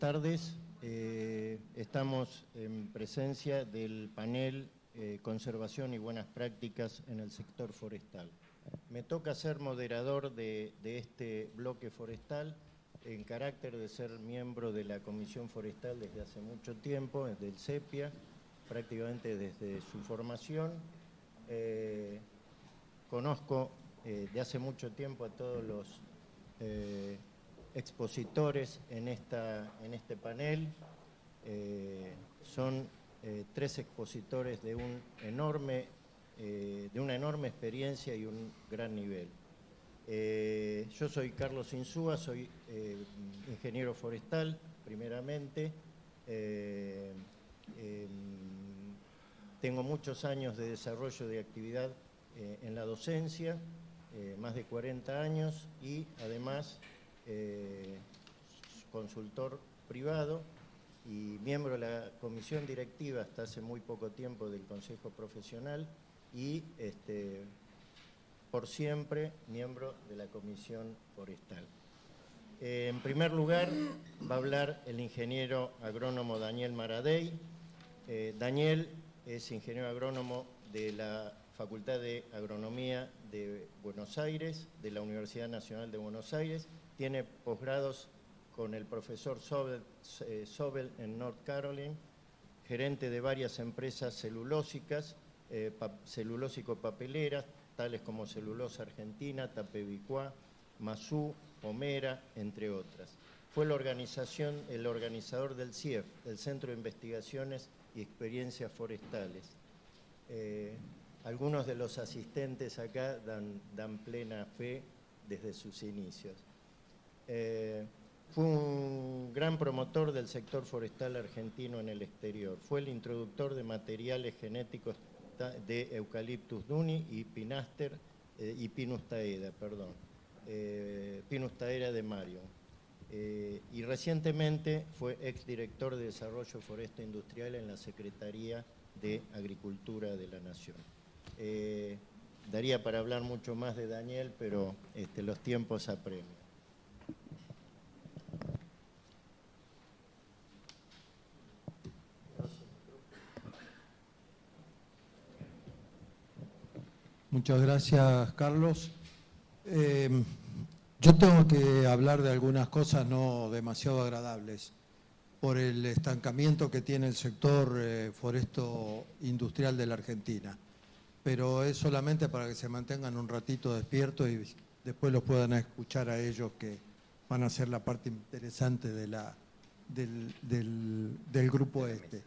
tardes. Estamos en presencia del panel Conservación y Buenas Prácticas en el Sector Forestal. Me toca ser moderador de este bloque forestal en carácter de ser miembro de la Comisión Forestal desde hace mucho tiempo, desde el CEPIA, prácticamente desde su formación. Conozco de hace mucho tiempo a todos los expositores en este panel. Son tres expositores de una enorme experiencia y un gran nivel. Yo soy Carlos Insúa, soy ingeniero forestal, primeramente. Tengo muchos años de desarrollo de actividad en la docencia, más de 40 años, y además consultor privado y miembro de la comisión directiva hasta hace muy poco tiempo del Consejo Profesional y por siempre miembro de la Comisión Forestal. En primer lugar va a hablar el ingeniero agrónomo Daniel Maradei. Daniel es ingeniero agrónomo de la Facultad de Agronomía de Buenos Aires, de la Universidad Nacional de Buenos Aires. Tiene posgrados con el profesor Sobel en North Carolina, gerente de varias empresas celulósicas, celulósico-papeleras, tales como Celulosa Argentina, Tapebicuá, Mazú, Homera, entre otras. Fue el organizador del CIEF, el Centro de Investigaciones y Experiencias Forestales. Algunos de los asistentes acá dan plena fe desde sus inicios. Fue un gran promotor del sector forestal argentino en el exterior. Fue el introductor de materiales genéticos de Eucalyptus duni y Pinus taeda, Pinus taeda de Marion. Y recientemente fue exdirector de Desarrollo Forestal Industrial en la Secretaría de Agricultura de la Nación. Daría para hablar mucho más de Daniel, pero los tiempos apremian. Muchas gracias, Carlos. Yo tengo que hablar de algunas cosas no demasiado agradables por el estancamiento que tiene el sector foresto industrial de la Argentina. Pero es solamente para que se mantengan un ratito despiertos y después los puedan escuchar a ellos, que van a ser la parte interesante de del grupo este.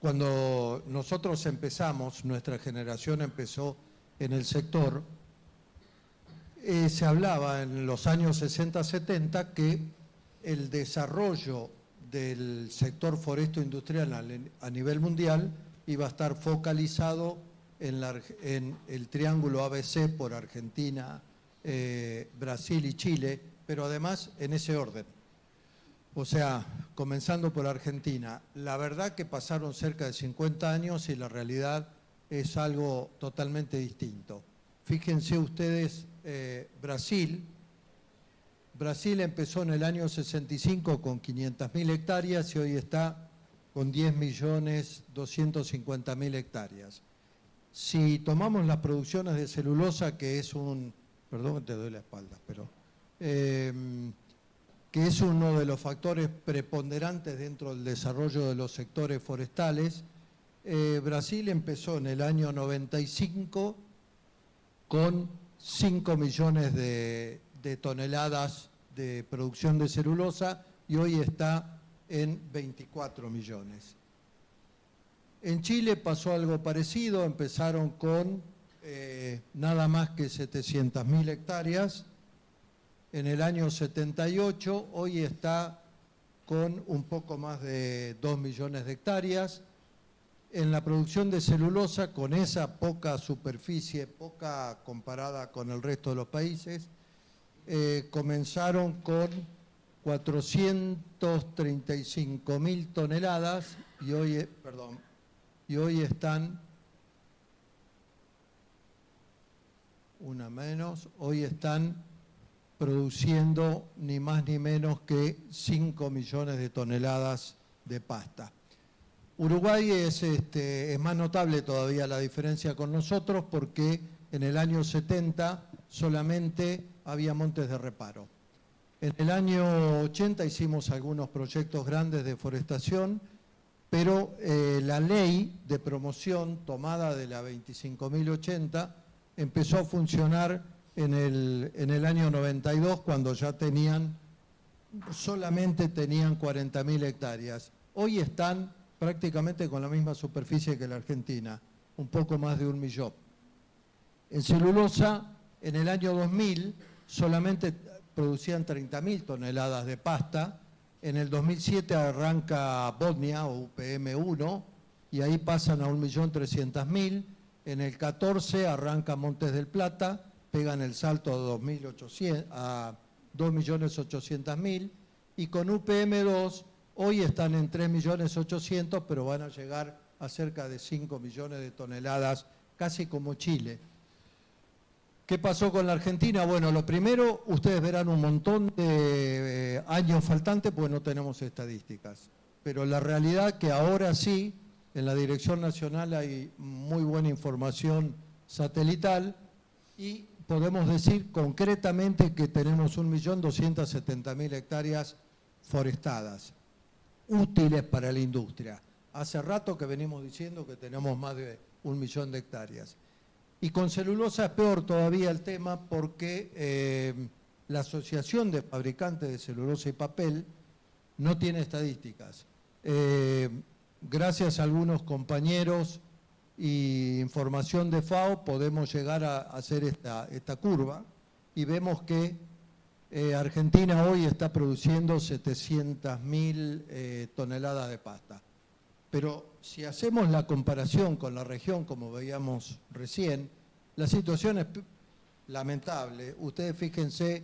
Cuando nosotros empezamos, nuestra generación empezó en el sector, se hablaba en los años 60-70 que el desarrollo del sector foresto industrial a nivel mundial iba a estar focalizado en el triángulo ABC por Argentina, Brasil y Chile, pero además en ese orden. O sea, comenzando por Argentina. La verdad que pasaron cerca de 50 años y la realidad es algo totalmente distinto. Fíjense ustedes, Brasil empezó en el año 65 con 500.000 hectáreas y hoy está con 10.250.000 hectáreas. Si tomamos las producciones de celulosa, que es perdón, te doy la espalda, pero que es uno de los factores preponderantes dentro del desarrollo de los sectores forestales, Brasil empezó en el año 95 con 5 millones de toneladas de producción de celulosa y hoy está en 24 millones. En Chile pasó algo parecido, empezaron con nada más que 700.000 hectáreas. En el año 78, hoy está con un poco más de 2 millones de hectáreas. En la producción de celulosa, con esa poca superficie, poca comparada con el resto de los países, comenzaron con 435.000 toneladas y hoy están, una menos, hoy están produciendo ni más ni menos que 5 millones de toneladas de pasta. Uruguay es más notable todavía la diferencia con nosotros porque en el año 70 solamente había montes de reparo. En el año 80 hicimos algunos proyectos grandes de forestación, pero la ley de promoción tomada de la 25.080 empezó a funcionar en el año 92 cuando ya solamente tenían 40.000 hectáreas. Hoy están prácticamente con la misma superficie que la Argentina, un poco más de 1 millón. En celulosa, en el año 2000 solamente producían 30.000 toneladas de pasta. En el 2007 arranca Botnia o UPM1 y ahí pasan a 1.300.000. En el 14 arranca Montes del Plata, pegan el salto a 2.800.000 y con UPM2 hoy están en 3.800.000, pero van a llegar a cerca de 5 millones de toneladas, casi como Chile. ¿Qué pasó con la Argentina? Bueno, lo primero, ustedes verán un montón de años faltantes porque no tenemos estadísticas. Pero la realidad que ahora sí, en la Dirección Nacional hay muy buena información satelital y podemos decir concretamente que tenemos 1.270.000 hectáreas forestadas, útiles para la industria. Hace rato que venimos diciendo que tenemos más de 1 millón de hectáreas. Y con celulosa es peor todavía el tema porque la Asociación de Fabricantes de Celulosa y Papel no tiene estadísticas. Gracias a algunos compañeros y información de FAO podemos llegar a hacer esta curva y vemos que Argentina hoy está produciendo 700.000 toneladas de pasta. Pero si hacemos la comparación con la región, como veíamos recién, la situación es lamentable. Ustedes fíjense,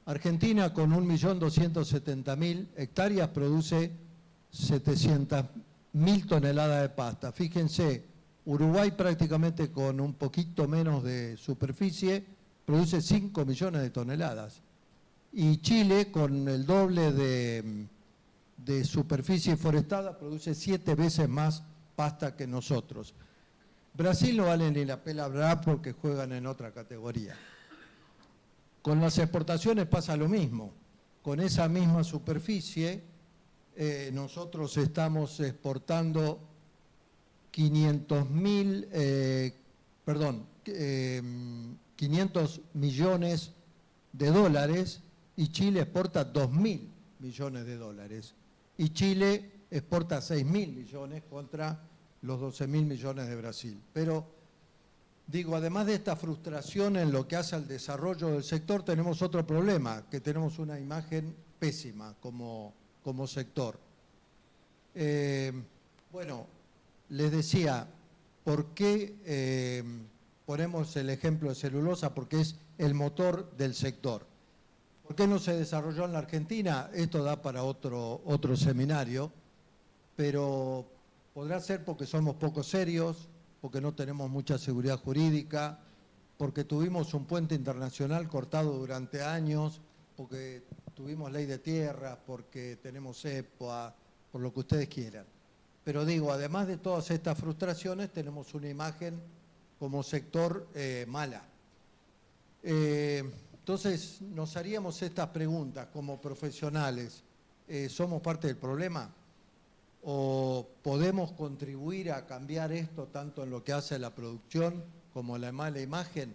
Argentina con 1.270.000 hectáreas produce 700.000 toneladas de pasta. Fíjense, Uruguay prácticamente con un poquito menos de superficie produce 5 millones de toneladas. Y Chile con el doble de superficie forestada produce 7 veces más pasta que nosotros. Brasil no vale ni la pena hablar porque juegan en otra categoría. Con las exportaciones pasa lo mismo. Con esa misma superficie nosotros estamos exportando 500 millones de dólares y Chile exporta 2.000 millones de dólares. Y Chile exporta 6.000 millones contra los 12.000 millones de Brasil. Pero, digo, además de esta frustración en lo que hace al desarrollo del sector, tenemos otro problema, que tenemos una imagen pésima como sector. Bueno, les decía, ¿por qué ponemos el ejemplo de celulosa? Porque es el motor del sector. ¿Por qué no se desarrolló en la Argentina? Esto da para otro seminario, pero podrá ser porque somos poco serios, porque no tenemos mucha seguridad jurídica, porque tuvimos un puente internacional cortado durante años, porque tuvimos ley de tierras, porque tenemos EPA, por lo que ustedes quieran. Pero digo, además de todas estas frustraciones, tenemos una imagen como sector mala. Entonces, nos haríamos estas preguntas como profesionales. ¿Somos parte del problema? ¿O podemos contribuir a cambiar esto tanto en lo que hace a la producción como a la mala imagen?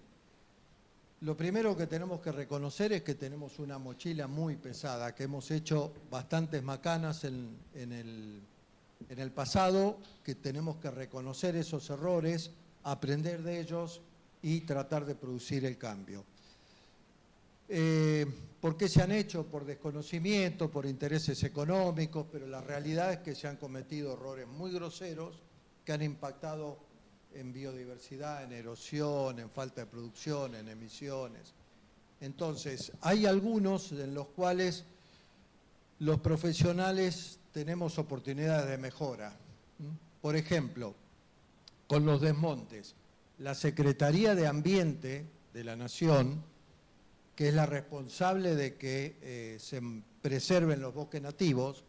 Lo primero que tenemos que reconocer es que tenemos una mochila muy pesada, que hemos hecho bastantes macanas en el pasado, que tenemos que reconocer esos errores, aprender de ellos y tratar de producir el cambio. ¿Por qué se han hecho? Por desconocimiento, por intereses económicos, pero la realidad es que se han cometido errores muy groseros que han impactado en biodiversidad, en erosión, en falta de producción, en emisiones. Entonces, hay algunos en los cuales los profesionales tenemos oportunidades de mejora. Por ejemplo, con los desmontes. La Secretaría de Ambiente de la Nación que es la responsable de que se preserven los bosques nativos,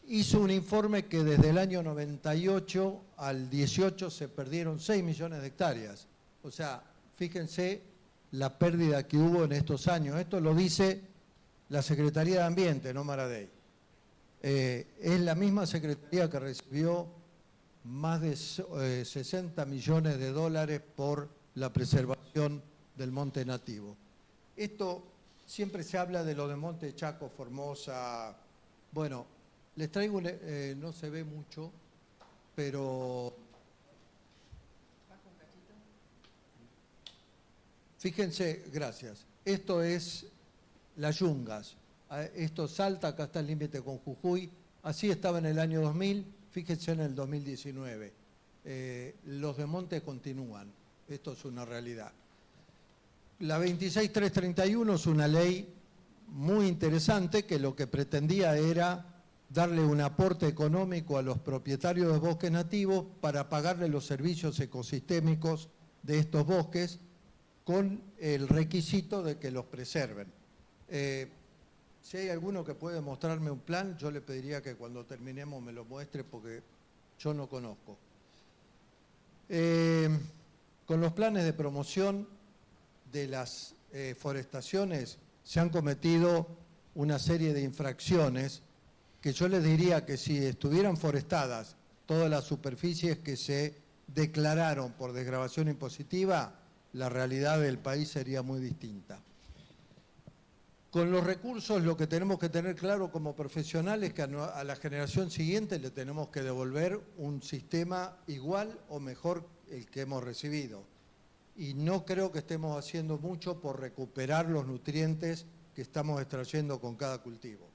hizo un informe que desde el año 98 al 18 se perdieron 6 millones de hectáreas. O sea, fíjense la pérdida que hubo en estos años. Esto lo dice la Secretaría de Ambiente, no Maradei. Es la misma Secretaría que recibió más de 60 millones de dólares por la preservación del monte nativo. Esto siempre se habla de lo de Monte Chaco, Formosa. Bueno, les traigo, no se ve mucho, pero fíjense, gracias, esto es las Yungas, esto Salta, acá está el límite con Jujuy, así estaba en el año 2000, fíjense en el 2019. Los de monte continúan, esto es una realidad. La 26331 es una ley muy interesante que lo que pretendía era darle un aporte económico a los propietarios de bosques nativos para pagarle los servicios ecosistémicos de estos bosques con el requisito de que los preserven. Si hay alguno que puede mostrarme un plan, yo le pediría que cuando terminemos me lo muestre porque yo no conozco. Con los planes de promoción de las forestaciones se han cometido una serie de infracciones que yo les diría que si estuvieran forestadas todas las superficies que se declararon por desgravación impositiva, la realidad del país sería muy distinta. Con los recursos lo que tenemos que tener claro como profesionales es que a la generación siguiente le tenemos que devolver un sistema igual o mejor el que hemos recibido. Y no creo que estemos haciendo mucho por recuperar los nutrientes que estamos extrayendo con cada cultivo.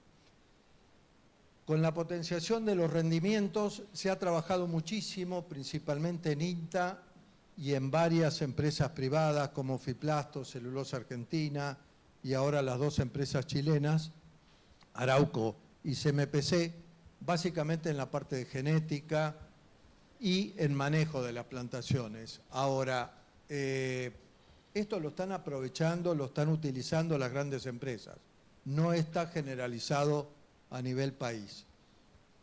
Con la potenciación de los rendimientos se ha trabajado muchísimo, principalmente en INTA y en varias empresas privadas como Fiplasto, Celulosa Argentina y ahora las dos empresas chilenas, Arauco y CMPC, básicamente en la parte de genética y en manejo de las plantaciones. Ahora, esto lo están aprovechando, lo están utilizando las grandes empresas. No está generalizado a nivel país.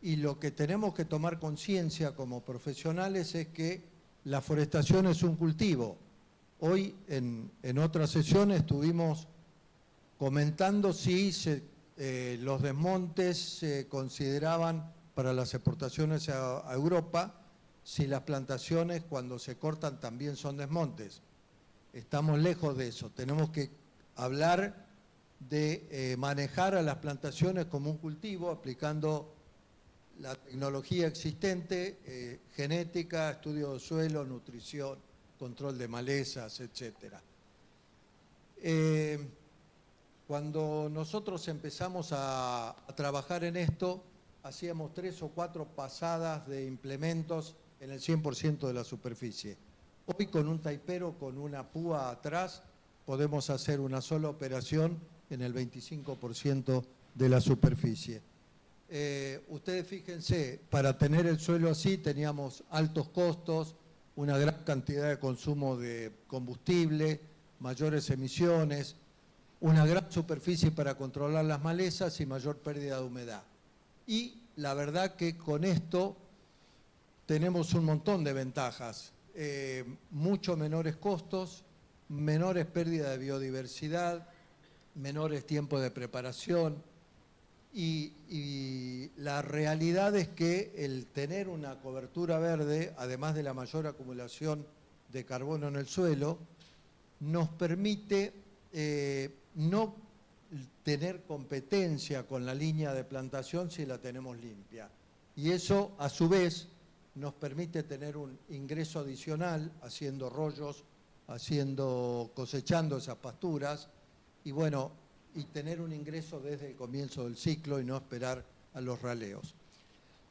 Y lo que tenemos que tomar conciencia como profesionales es que la forestación es un cultivo. Hoy en otras sesiones estuvimos comentando si los desmontes se consideraban para las exportaciones a Europa, si las plantaciones cuando se cortan también son desmontes. Estamos lejos de eso. Tenemos que hablar de manejar a las plantaciones como un cultivo, aplicando la tecnología existente, genética, estudio de suelo, nutrición, control de malezas, etc. Cuando nosotros empezamos a trabajar en esto, hacíamos 3 o 4 pasadas de implementos en el 100% de la superficie. Hoy con un taipero, con una púa atrás, podemos hacer una sola operación en el 25% de la superficie. Ustedes fíjense, para tener el suelo así teníamos altos costos, una gran cantidad de consumo de combustible, mayores emisiones, una gran superficie para controlar las malezas y mayor pérdida de humedad. Y la verdad que con esto tenemos un montón de ventajas, mucho menores costos, menores pérdidas de biodiversidad, menores tiempos de preparación y la realidad es que el tener una cobertura verde, además de la mayor acumulación de carbono en el suelo, nos permite no tener competencia con la línea de plantación si la tenemos limpia. Y eso, a su vez, nos permite tener un ingreso adicional haciendo rollos, cosechando esas pasturas y bueno, y tener un ingreso desde el comienzo del ciclo y no esperar a los raleos.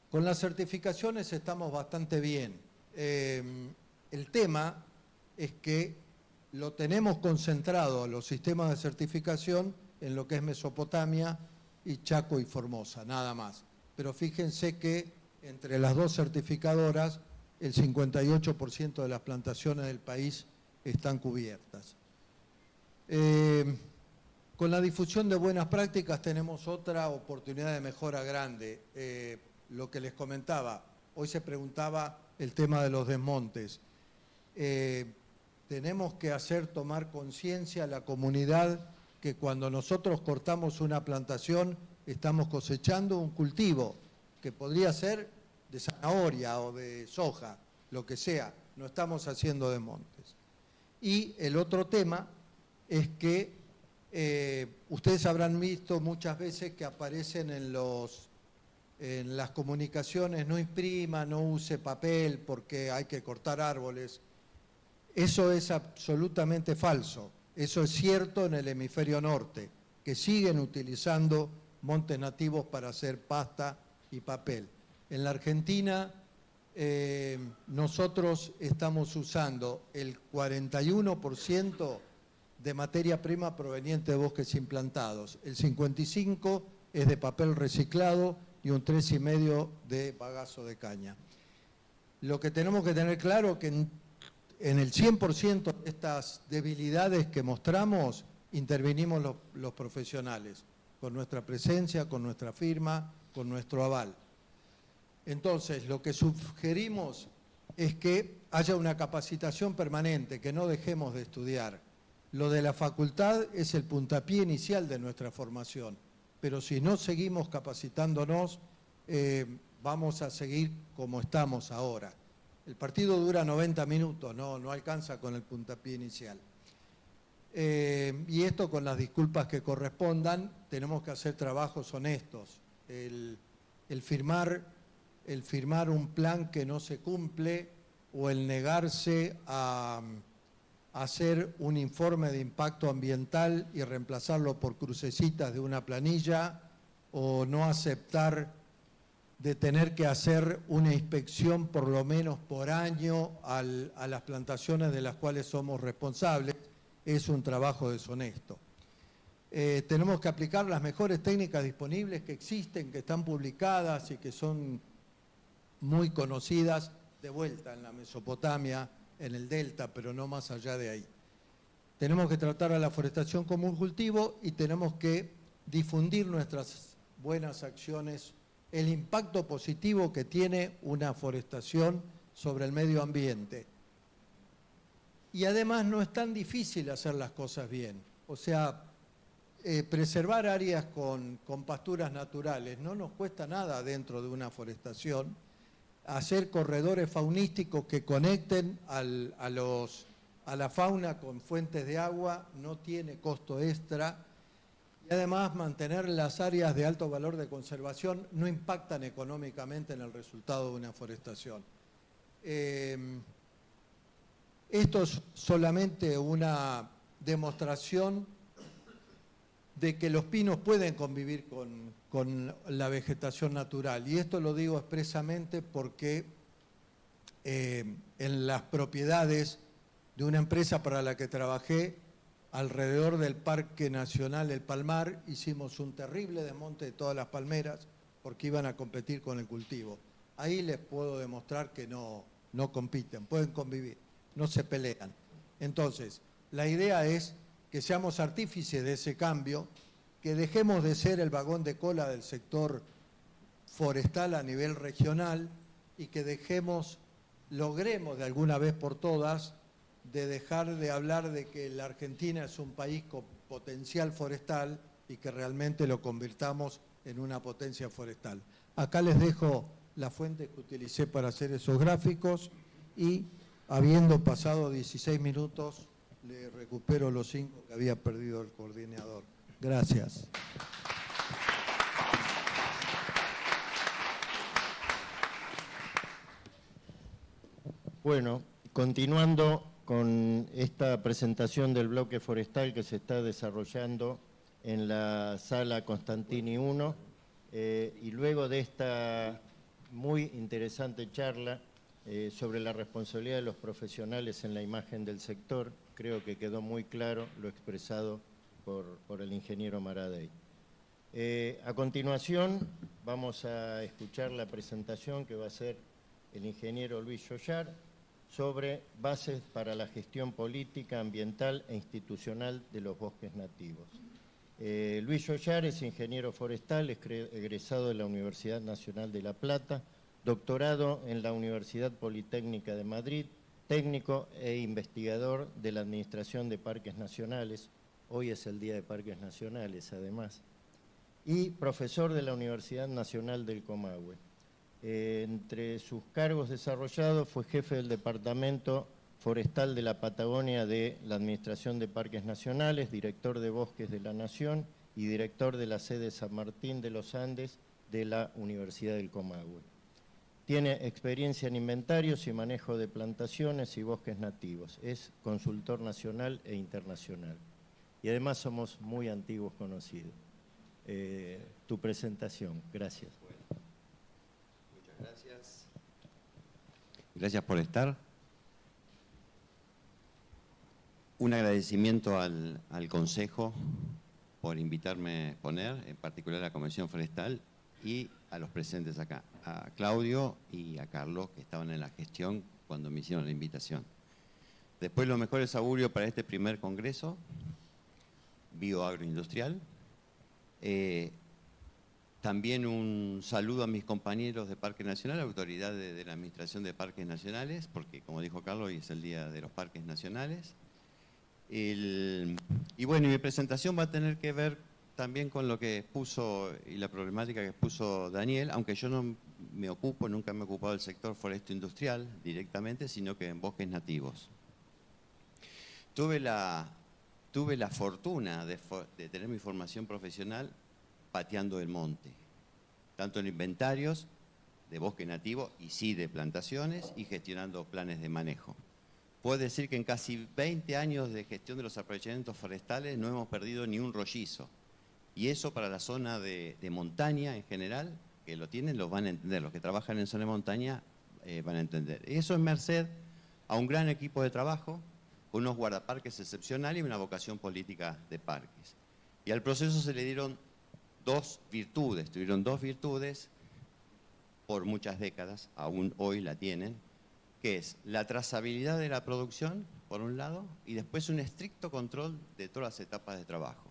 Con las certificaciones estamos bastante bien. El tema es que lo tenemos concentrado a los sistemas de certificación en lo que es Mesopotamia y Chaco y Formosa, nada más. Pero fíjense que entre las dos certificadoras, el 58% de las plantaciones del país están cubiertas. Con la difusión de buenas prácticas tenemos otra oportunidad de mejora grande. Lo que les comentaba, hoy se preguntaba el tema de los desmontes. Tenemos que hacer tomar conciencia a la comunidad que cuando nosotros cortamos una plantación estamos cosechando un cultivo que podría ser de zanahoria o de soja, lo que sea, no estamos haciendo desmontes. Y el otro tema es que ustedes habrán visto muchas veces que aparecen en las comunicaciones: no imprima, no use papel porque hay que cortar árboles. Eso es absolutamente falso. Eso es cierto en el hemisferio norte, que siguen utilizando montes nativos para hacer pasta y papel. En la Argentina nosotros estamos usando el 41% de materia prima proveniente de bosques implantados. El 55% es de papel reciclado y un 3,5% de bagazo de caña. Lo que tenemos que tener claro es que en el 100% de estas debilidades que mostramos intervenimos los profesionales, con nuestra presencia, con nuestra firma, con nuestro aval. Entonces, lo que sugerimos es que haya una capacitación permanente, que no dejemos de estudiar. Lo de la facultad es el puntapié inicial de nuestra formación, pero si no seguimos capacitándonos, vamos a seguir como estamos ahora. El partido dura 90 minutos, no alcanza con el puntapié inicial. Y esto, con las disculpas que correspondan, tenemos que hacer trabajos honestos. El firmar un plan que no se cumple o el negarse a hacer un informe de impacto ambiental y reemplazarlo por crucecitas de una planilla, o no aceptar de tener que hacer una inspección por lo menos por año a las plantaciones de las cuales somos responsables, es un trabajo deshonesto. Tenemos que aplicar las mejores técnicas disponibles que existen, que están publicadas y que son muy conocidas, de vuelta en la Mesopotamia, en el Delta, pero no más allá de ahí. Tenemos que tratar a la forestación como un cultivo y tenemos que difundir nuestras buenas acciones, el impacto positivo que tiene una forestación sobre el medio ambiente. Y además no es tan difícil hacer las cosas bien. O sea, preservar áreas con pasturas naturales no nos cuesta nada dentro de una forestación. Hacer corredores faunísticos que conecten a la fauna con fuentes de agua no tiene costo extra. Y además, mantener las áreas de alto valor de conservación no impactan económicamente en el resultado de una forestación. Esto es solamente una demostración de que los pinos pueden convivir con la vegetación natural. Y esto lo digo expresamente porque en las propiedades de una empresa para la que trabajé, alrededor del Parque Nacional El Palmar, hicimos un terrible desmonte de todas las palmeras porque iban a competir con el cultivo. Ahí les puedo demostrar que no compiten, pueden convivir, no se pelean. Entonces, la idea es que seamos artífices de ese cambio, que dejemos de ser el vagón de cola del sector forestal a nivel regional y que logremos de alguna vez por todas de dejar de hablar de que la Argentina es un país con potencial forestal y que realmente lo convirtamos en una potencia forestal. Acá les dejo la fuente que utilicé para hacer esos gráficos y, habiendo pasado 16 minutos, le recupero los 5 que había perdido el coordinador. Gracias. Bueno, continuando con esta presentación del bloque forestal que se está desarrollando en la sala Constantini 1, y luego de esta muy interesante charla sobre la responsabilidad de los profesionales en la imagen del sector, creo que quedó muy claro lo expresado por el ingeniero Maradei. A continuación vamos a escuchar la presentación que va a hacer el ingeniero Luis Yollar, sobre bases para la gestión política, ambiental e institucional de los bosques nativos. Luis Ollar es ingeniero forestal, egresado de la Universidad Nacional de La Plata, doctorado en la Universidad Politécnica de Madrid, técnico e investigador de la Administración de Parques Nacionales. Hoy es el Día de Parques Nacionales, además. Y profesor de la Universidad Nacional del Comahue. Entre sus cargos desarrollados fue jefe del Departamento Forestal de la Patagonia de la Administración de Parques Nacionales, director de Bosques de la Nación y director de la sede San Martín de los Andes de la Universidad del Comahue. Tiene experiencia en inventarios y manejo de plantaciones y bosques nativos. Es consultor nacional e internacional. Y además somos muy antiguos conocidos. Tu presentación. Gracias. Bueno, muchas gracias. Gracias por estar. Un agradecimiento al Consejo por invitarme a exponer, en particular a la Comisión Forestal y a los presentes acá, a Claudio y a Carlos, que estaban en la gestión cuando me hicieron la invitación. Después, los mejores augurios para este primer congreso bioagroindustrial. También un saludo a mis compañeros de Parque Nacional, autoridades de la Administración de Parques Nacionales, porque como dijo Carlos, hoy es el Día de los Parques Nacionales. Y bueno, mi presentación va a tener que ver también con lo que expuso y la problemática que expuso Daniel, aunque yo no me ocupo, nunca me he ocupado del sector foresto industrial directamente, sino que en bosques nativos. Tuve la fortuna de tener mi formación profesional pateando el monte, tanto en inventarios de bosque nativo y sí de plantaciones y gestionando planes de manejo. Puedo decir que en casi 20 años de gestión de los aprovechamientos forestales no hemos perdido ni un rollizo. Y eso para la zona de montaña en general, que lo tienen, lo van a entender. Los que trabajan en zona de montaña van a entender. Eso es merced a un gran equipo de trabajo, unos guardaparques excepcionales y una vocación política de parques. Y al proceso se le dieron tuvieron dos virtudes por muchas décadas, aún hoy la tienen, que es la trazabilidad de la producción, por un lado, y después un estricto control de todas las etapas de trabajo.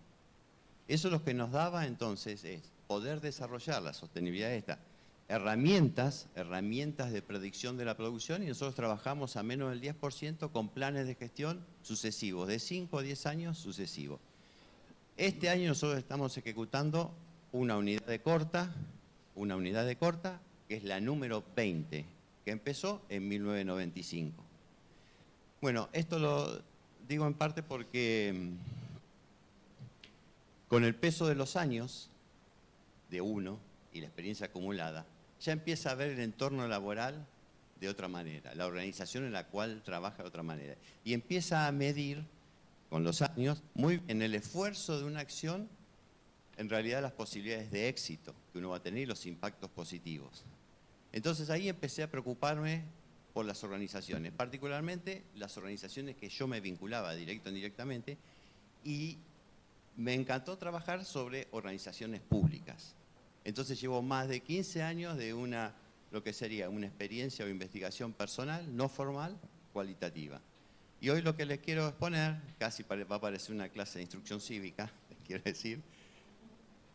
Eso lo que nos daba entonces es poder desarrollar la sostenibilidad de estas herramientas de predicción de la producción, y nosotros trabajamos a menos del 10% con planes de gestión sucesivos, de 5 a 10 años sucesivos. Este año nosotros estamos ejecutando una unidad de corta, que es la número 20, que empezó en 1995. Bueno, esto lo digo en parte porque con el peso de los años de uno y la experiencia acumulada, ya empieza a ver el entorno laboral de otra manera, la organización en la cual trabaja de otra manera. Y empieza a medir, con los años, muy en el esfuerzo de una acción, en realidad las posibilidades de éxito que uno va a tener y los impactos positivos. Entonces ahí empecé a preocuparme por las organizaciones, particularmente las organizaciones que yo me vinculaba directo o indirectamente, y me encantó trabajar sobre organizaciones públicas. Entonces llevo más de 15 años de lo que sería una experiencia o investigación personal, no formal, cualitativa. Y hoy lo que les quiero exponer, casi va a parecer una clase de instrucción cívica, les quiero decir,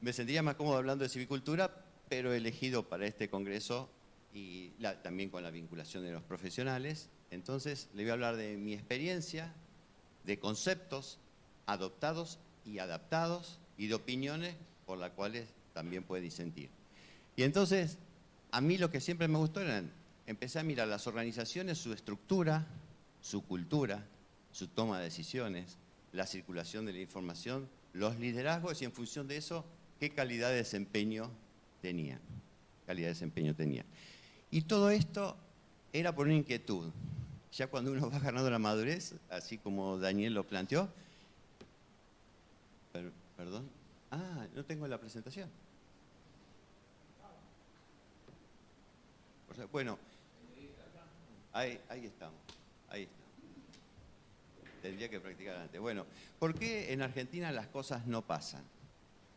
me sentiría más cómodo hablando de civicultura, pero he elegido para este congreso y también con la vinculación de los profesionales. Entonces les voy a hablar de mi experiencia, de conceptos adoptados y adaptados y de opiniones por las cuales también puede disentir. Y entonces, a mí lo que siempre me gustó era empecé a mirar las organizaciones, su estructura, su cultura, su toma de decisiones, la circulación de la información, los liderazgos y en función de eso, qué calidad de desempeño tenía. Y todo esto era por una inquietud. Ya cuando uno va ganando la madurez, así como Daniel lo planteó. Perdón. Ah, no tengo la presentación. Bueno, ahí estamos. Tendría que practicar antes. Bueno, ¿por qué en Argentina las cosas no pasan?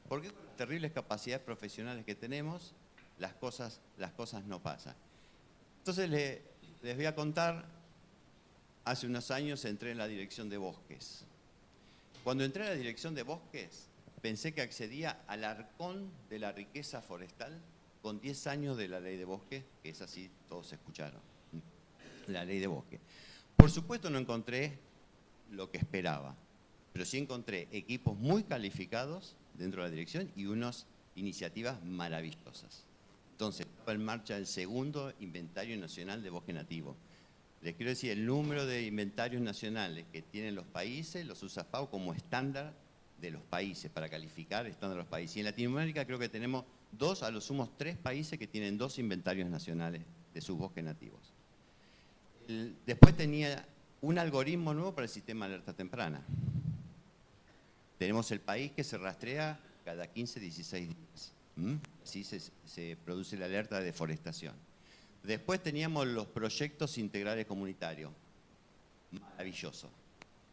¿Por qué con las terribles capacidades profesionales que tenemos, las cosas no pasan? Entonces les voy a contar hace unos años entré en la dirección de bosques. Cuando entré a la dirección de bosques, pensé que accedía al arcón de la riqueza forestal con 10 años de la ley de bosques, que es así, todos escucharon, la ley de bosques. Por supuesto no encontré lo que esperaba, pero sí encontré equipos muy calificados dentro de la dirección y unas iniciativas maravillosas. Entonces, estaba en marcha el segundo Inventario Nacional de Bosque Nativo. Les quiero decir, el número de inventarios nacionales que tienen los países los usa FAO como estándar de los países, para calificar estándar de los países. Y en Latinoamérica creo que tenemos 2, a lo sumo 3 países que tienen 2 inventarios nacionales de sus bosques nativos. Después tenía un algoritmo nuevo para el sistema de alerta temprana. Tenemos el país que se rastrea cada 15, 16 días. Así se produce la alerta de deforestación. Después teníamos los proyectos integrales comunitarios. Maravilloso.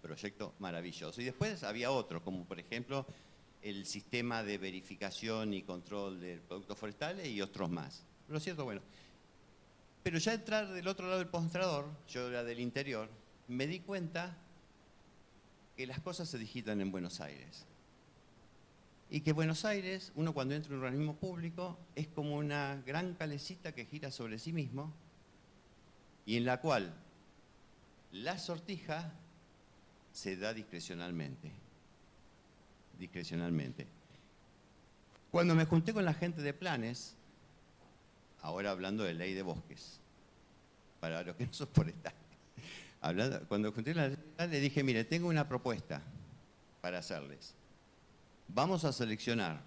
Proyecto maravilloso. Y después había otros, como por ejemplo el sistema de verificación y control de productos forestales y otros más. Lo cierto, bueno. Pero ya entrar del otro lado del mostrador, yo era del interior, me di cuenta que las cosas se digitan en Buenos Aires. Y que Buenos Aires, uno cuando entra en un organismo público, es como una gran calecita que gira sobre sí mismo y en la cual la sortija se da discrecionalmente. Cuando me junté con la gente de planes, ahora hablando de ley de bosques, para los que no son forestales, cuando me junté con la ley de bosques, le dije, mire, tengo una propuesta para hacerles. Vamos a seleccionar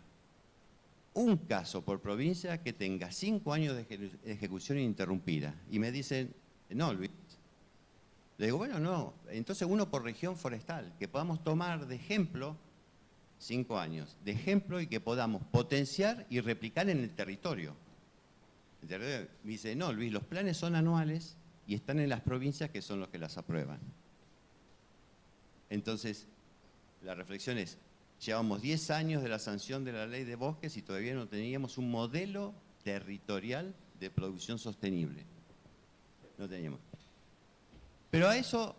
un caso por provincia que tenga 5 años de ejecución ininterrumpida. Y me dicen, no, Luis. Le digo, bueno, no. Entonces uno por región forestal, que podamos tomar de ejemplo 5 años, de ejemplo y que podamos potenciar y replicar en el territorio. Me dice, no, Luis, los planes son anuales y están en las provincias que son los que las aprueban. Entonces, la reflexión es, llevamos 10 años de la sanción de la ley de bosques y todavía no teníamos un modelo territorial de producción sostenible. No teníamos. Pero a eso,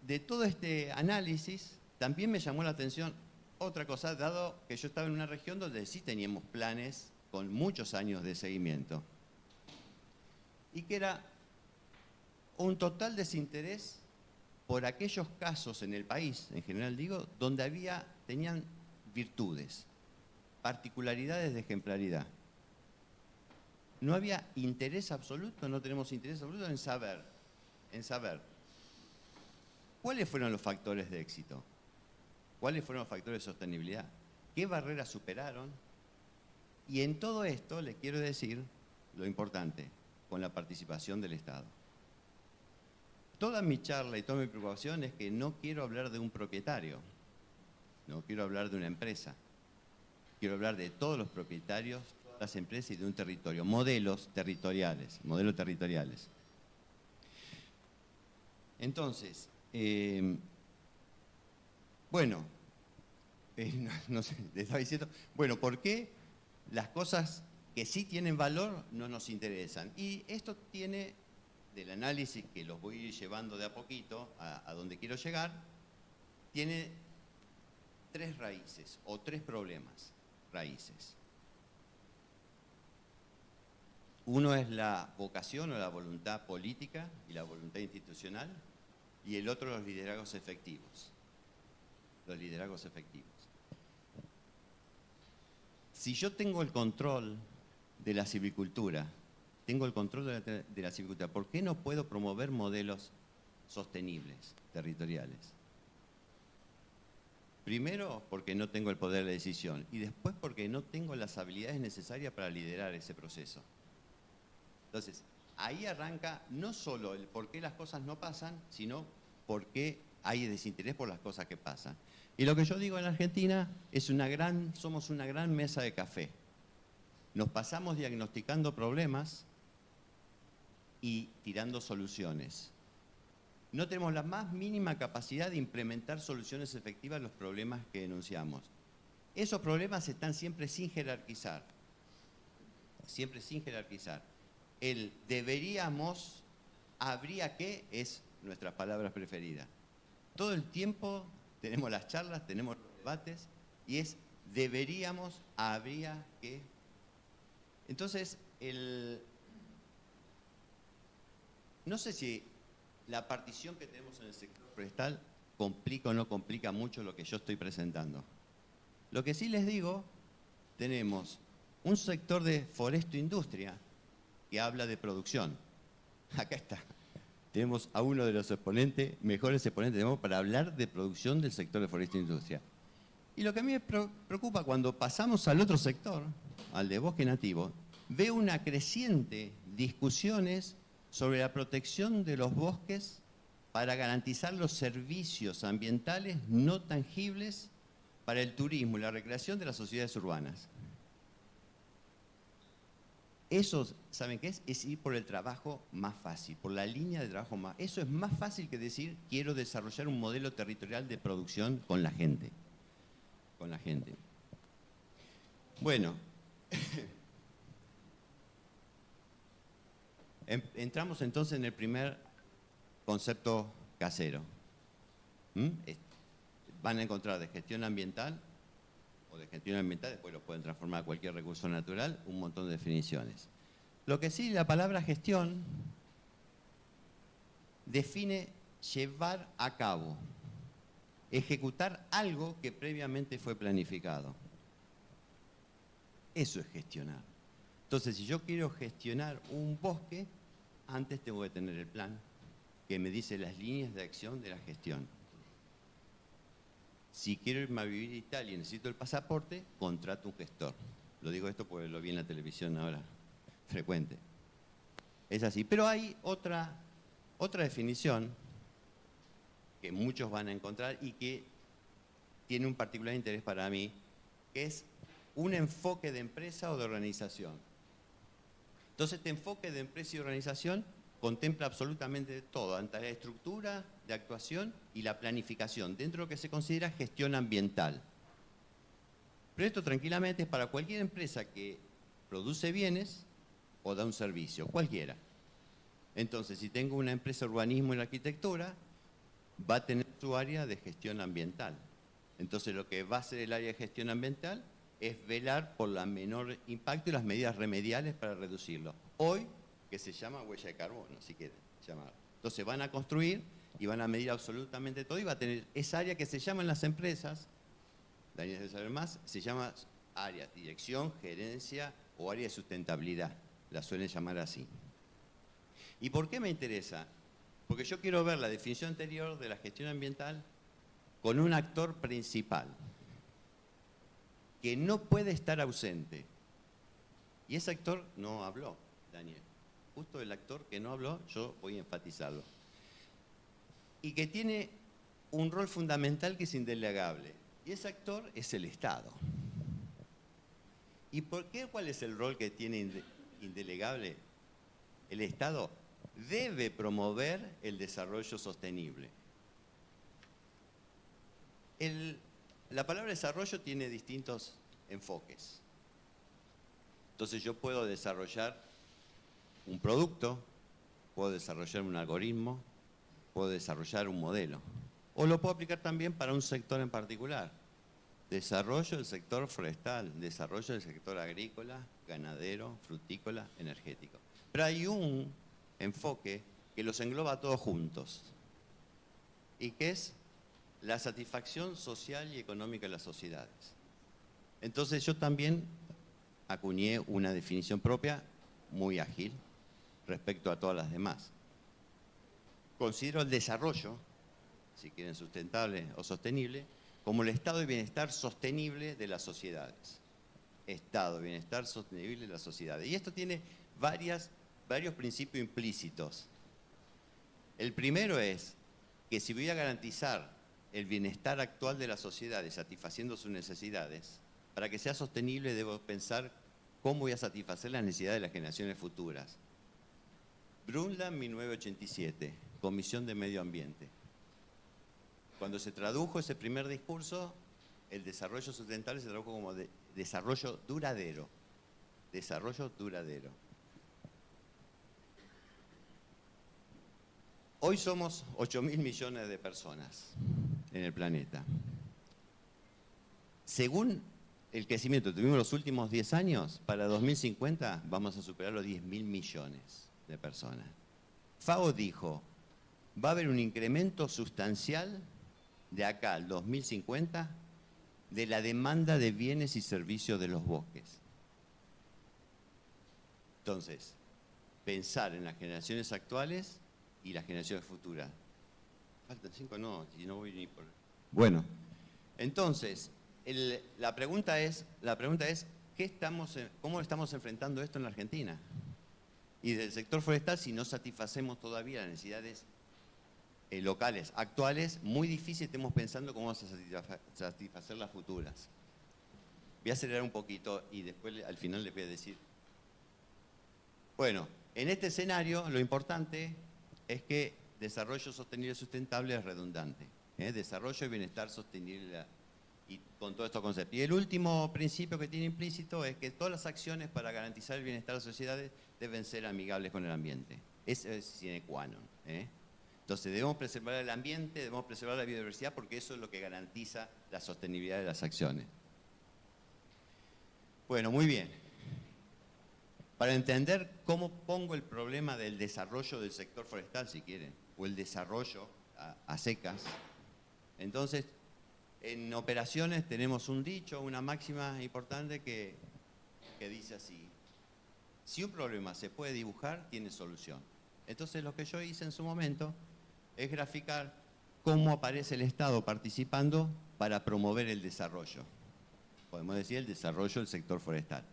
de todo este análisis, también me llamó la atención otra cosa, dado que yo estaba en una región donde sí teníamos planes con muchos años de seguimiento. Y que era un total desinterés por aquellos casos en el país, en general digo, donde tenían virtudes, particularidades de ejemplaridad. No había interés absoluto, no tenemos interés absoluto en saber cuáles fueron los factores de éxito, cuáles fueron los factores de sostenibilidad, qué barreras superaron. Y en todo esto les quiero decir lo importante, con la participación del Estado. Toda mi charla y toda mi preocupación es que no quiero hablar de un propietario, no quiero hablar de una empresa, quiero hablar de todos los propietarios, todas las empresas y de un territorio, modelos territoriales. Entonces, no sé, les estaba diciendo, bueno, ¿por qué las cosas que sí tienen valor no nos interesan? Y esto tiene, del análisis que los voy llevando de a poquito a donde quiero llegar, tiene 3 raíces o 3 problemas raíces. Uno es la vocación o la voluntad política y la voluntad institucional, y el otro los liderazgos efectivos. Si yo tengo el control de la silvicultura, ¿por qué no puedo promover modelos sostenibles, territoriales? Primero, porque no tengo el poder de decisión, y después porque no tengo las habilidades necesarias para liderar ese proceso. Entonces, ahí arranca no solo el por qué las cosas no pasan, sino por qué hay desinterés por las cosas que pasan. Y lo que yo digo en Argentina es somos una gran mesa de café. Nos pasamos diagnosticando problemas y tirando soluciones. No tenemos la más mínima capacidad de implementar soluciones efectivas a los problemas que denunciamos. Esos problemas están siempre sin jerarquizar. El deberíamos, habría que, es nuestras palabras preferidas. Todo el tiempo tenemos las charlas, tenemos los debates, y es deberíamos, habría que. Entonces, no sé si la partición que tenemos en el sector forestal complica o no complica mucho lo que yo estoy presentando. Lo que sí les digo, tenemos un sector de foresto-industria que habla de producción. Acá está. Tenemos a uno de los mejores exponentes tenemos para hablar de producción del sector de foresto-industria. Y lo que a mí me preocupa cuando pasamos al otro sector, al de bosque nativo, veo una creciente discusiones sobre la protección de los bosques para garantizar los servicios ambientales no tangibles para el turismo y la recreación de las sociedades urbanas. Eso, ¿saben qué es? Es ir por el trabajo más fácil, por la línea de trabajo más. Eso es más fácil que decir, quiero desarrollar un modelo territorial de producción con la gente. Con la gente. Bueno, entramos entonces en el primer concepto casero. Van a encontrar de gestión ambiental o de gestión ambiental, después lo pueden transformar a cualquier recurso natural, un montón de definiciones. Lo que sí, la palabra gestión define llevar a cabo, ejecutar algo que previamente fue planificado. Eso es gestionar. Entonces, si yo quiero gestionar un bosque, antes tengo que tener el plan que me dice las líneas de acción de la gestión. Si quiero irme a vivir a Italia y necesito el pasaporte, contrato un gestor. Lo digo esto porque lo vi en la televisión ahora, frecuente. Es así. Pero hay otra definición que muchos van a encontrar y que tiene un particular interés para mí, que es un enfoque de empresa o de organización. Entonces, este enfoque de empresa y organización contempla absolutamente todo, ante la estructura de actuación y la planificación, dentro de lo que se considera gestión ambiental. Pero esto tranquilamente es para cualquier empresa que produce bienes o da un servicio, cualquiera. Entonces, si tengo una empresa de urbanismo y arquitectura, va a tener su área de gestión ambiental. Entonces, lo que va a hacer el área de gestión ambiental es velar por el menor impacto y las medidas remediales para reducirlo. Hoy, que se llama huella de carbono, si quieren llamarlo. Entonces van a construir y van a medir absolutamente todo y va a tener esa área que se llama en las empresas, Daniel debe saber más, se llama área, dirección, gerencia o área de sustentabilidad, la suelen llamar así. ¿Y por qué me interesa? Porque yo quiero ver la definición anterior de la gestión ambiental con un actor principal que no puede estar ausente. Y ese actor no habló, Daniel. Justo el actor que no habló, yo voy a enfatizarlo. Y que tiene un rol fundamental que es indelegable. Y ese actor es el Estado. ¿Y por qué? ¿Cuál es el rol que tiene indelegable? El Estado debe promover el desarrollo sostenible. La palabra desarrollo tiene distintos enfoques. Entonces yo puedo desarrollar un producto, puedo desarrollar un algoritmo, puedo desarrollar un modelo. O lo puedo aplicar también para un sector en particular. Desarrollo del sector forestal, desarrollo del sector agrícola, ganadero, frutícola, energético. Pero hay un enfoque que los engloba a todos juntos y que es la satisfacción social y económica de las sociedades. Entonces yo también acuñé una definición propia muy ágil respecto a todas las demás. Considero el desarrollo, si quieren sustentable o sostenible, como el estado de bienestar sostenible de las sociedades. Estado de bienestar sostenible de las sociedades. Y esto tiene varios principios implícitos. El primero es que si voy a garantizar el bienestar actual de las sociedades satisfaciendo sus necesidades, para que sea sostenible debo pensar cómo voy a satisfacer las necesidades de las generaciones futuras. Brundtland, 1987, Comisión de Medio Ambiente. Cuando se tradujo ese primer discurso, el desarrollo sustentable se tradujo como desarrollo duradero. Desarrollo duradero. Hoy somos 8.000 millones de personas en el planeta. Según el crecimiento que tuvimos los últimos 10 años, para 2050 vamos a superar los 10.000 millones de personas. FAO dijo, va a haber un incremento sustancial de acá al 2050 de la demanda de bienes y servicios de los bosques. Entonces, pensar en las generaciones actuales y las generaciones futuras. Faltan 5, no, si no voy ni por... Bueno, entonces, la pregunta es ¿cómo estamos enfrentando esto en la Argentina? Y del sector forestal, si no satisfacemos todavía las necesidades locales actuales, muy difícil estemos pensando cómo vamos a satisfacer las futuras. Voy a acelerar un poquito y después al final les voy a decir. Bueno, en este escenario lo importante es que desarrollo sostenible y sustentable es redundante. Desarrollo y bienestar sostenible y con todos estos conceptos. Y el último principio que tiene implícito es que todas las acciones para garantizar el bienestar de las sociedades deben ser amigables con el ambiente. Eso es sine qua non. Entonces debemos preservar el ambiente, debemos preservar la biodiversidad porque eso es lo que garantiza la sostenibilidad de las acciones. Bueno, muy bien. Para entender cómo pongo el problema del desarrollo del sector forestal, si quieren, o el desarrollo a secas, entonces en operaciones tenemos un dicho, una máxima importante que dice así: si un problema se puede dibujar, tiene solución. Entonces lo que yo hice en su momento es graficar cómo aparece el Estado participando para promover el desarrollo. Podemos decir el desarrollo del sector forestal.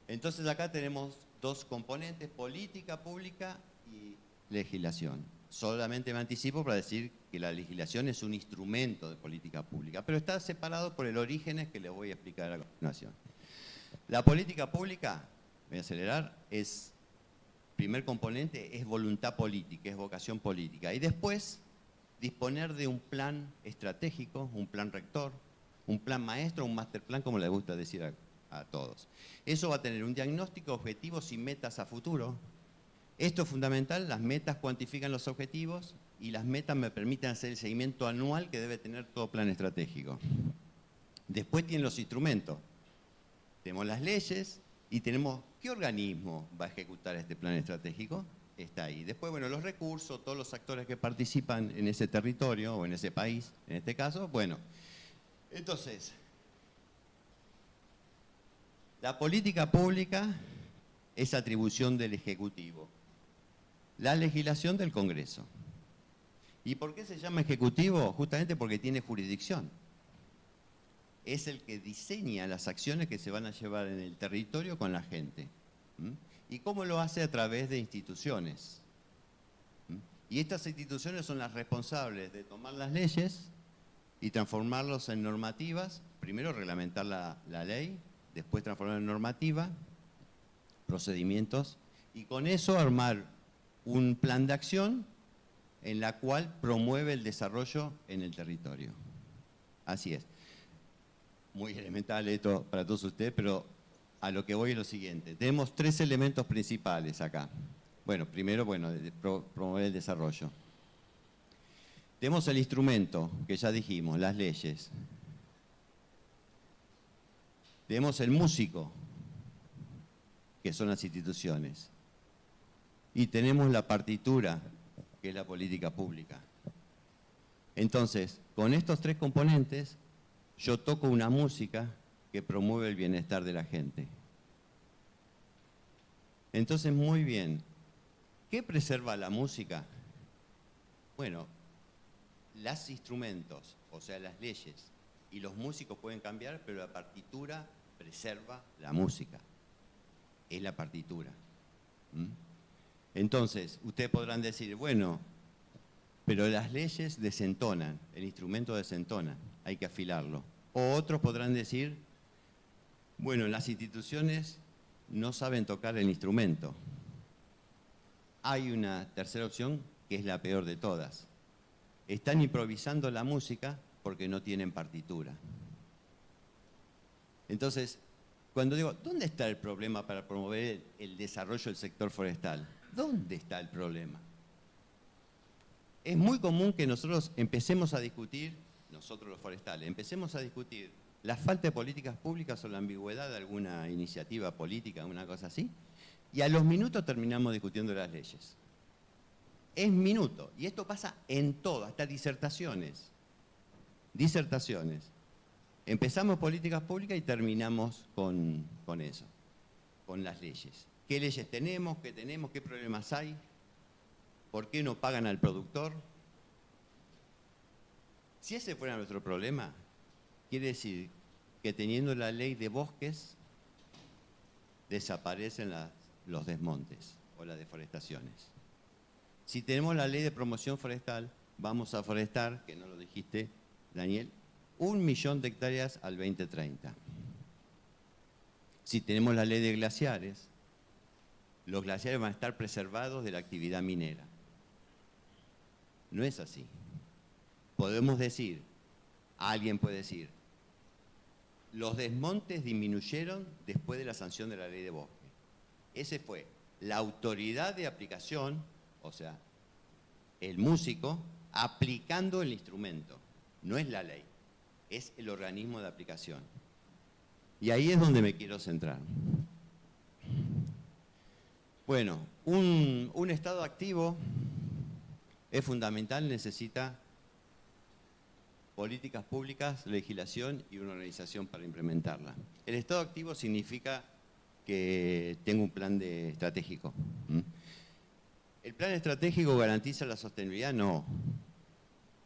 Entonces acá tenemos dos componentes, política pública y legislación. Solamente me anticipo para decir que la legislación es un instrumento de política pública, pero está separado por el orígenes que les voy a explicar a continuación. La política pública, voy a acelerar, primer componente es voluntad política, es vocación política. Y después, disponer de un plan estratégico, un plan rector, un plan maestro, un master plan, como les gusta decir a todos. Eso va a tener un diagnóstico, objetivos y metas a futuro. Esto es fundamental, las metas cuantifican los objetivos y las metas me permiten hacer el seguimiento anual que debe tener todo plan estratégico. Después tienen los instrumentos. Tenemos las leyes y tenemos qué organismo va a ejecutar este plan estratégico. Está ahí. Después, bueno, los recursos, todos los actores que participan en ese territorio o en ese país, en este caso, bueno. Entonces, la política pública es atribución del Ejecutivo. La legislación del Congreso. ¿Y por qué se llama Ejecutivo? Justamente porque tiene jurisdicción. Es el que diseña las acciones que se van a llevar en el territorio con la gente. ¿Y cómo lo hace? A través de instituciones. Y estas instituciones son las responsables de tomar las leyes y transformarlos en normativas. Primero reglamentar la ley, después transformarla en normativa, procedimientos, y con eso armar un plan de acción en la cual promueve el desarrollo en el territorio. Así es. Muy elemental esto para todos ustedes, pero a lo que voy es lo siguiente. Tenemos tres elementos principales acá. Bueno, primero, promover el desarrollo. Tenemos el instrumento, que ya dijimos, las leyes. Tenemos el músico, que son las instituciones. Y tenemos la partitura, que es la política pública. Entonces, con estos tres componentes, yo toco una música que promueve el bienestar de la gente. Entonces, muy bien. ¿Qué preserva la música? Bueno, los instrumentos, o sea, las leyes, y los músicos pueden cambiar, pero la partitura preserva la música. Es la partitura. Entonces, ustedes podrán decir, bueno, pero las leyes desentonan, el instrumento desentona, hay que afilarlo. O otros podrán decir, bueno, las instituciones no saben tocar el instrumento. Hay una tercera opción que es la peor de todas. Están improvisando la música porque no tienen partitura. Entonces, cuando digo, ¿dónde está el problema para promover el desarrollo del sector forestal? ¿Dónde está el problema? es muy común que nosotros empecemos a discutir, nosotros los forestales, empecemos a discutir la falta de políticas públicas o la ambigüedad de alguna iniciativa política, una cosa así, y a los minutos terminamos discutiendo las leyes. Es minuto, y esto pasa en todo, hasta disertaciones. Disertaciones. Empezamos políticas públicas y terminamos con eso, con las leyes. ¿Qué leyes tenemos? ¿Qué tenemos? ¿Qué problemas hay? ¿Por qué no pagan al productor? Si ese fuera nuestro problema, quiere decir que teniendo la ley de bosques, desaparecen los desmontes o las deforestaciones. Si tenemos la ley de promoción forestal, vamos a forestar, que no lo dijiste, Daniel, 1 millón de hectáreas al 2030. Si tenemos la ley de glaciares, los glaciares van a estar preservados de la actividad minera. No es así. Podemos decir, alguien puede decir, los desmontes disminuyeron después de la sanción de la ley de bosque. Ese fue la autoridad de aplicación, o sea, el músico, aplicando el instrumento. No es la ley, es el organismo de aplicación. Y ahí es donde me quiero centrar. Bueno, un Estado activo es fundamental, necesita políticas públicas, legislación y una organización para implementarla. El Estado activo significa que tengo un plan estratégico. ¿El plan estratégico garantiza la sostenibilidad? No.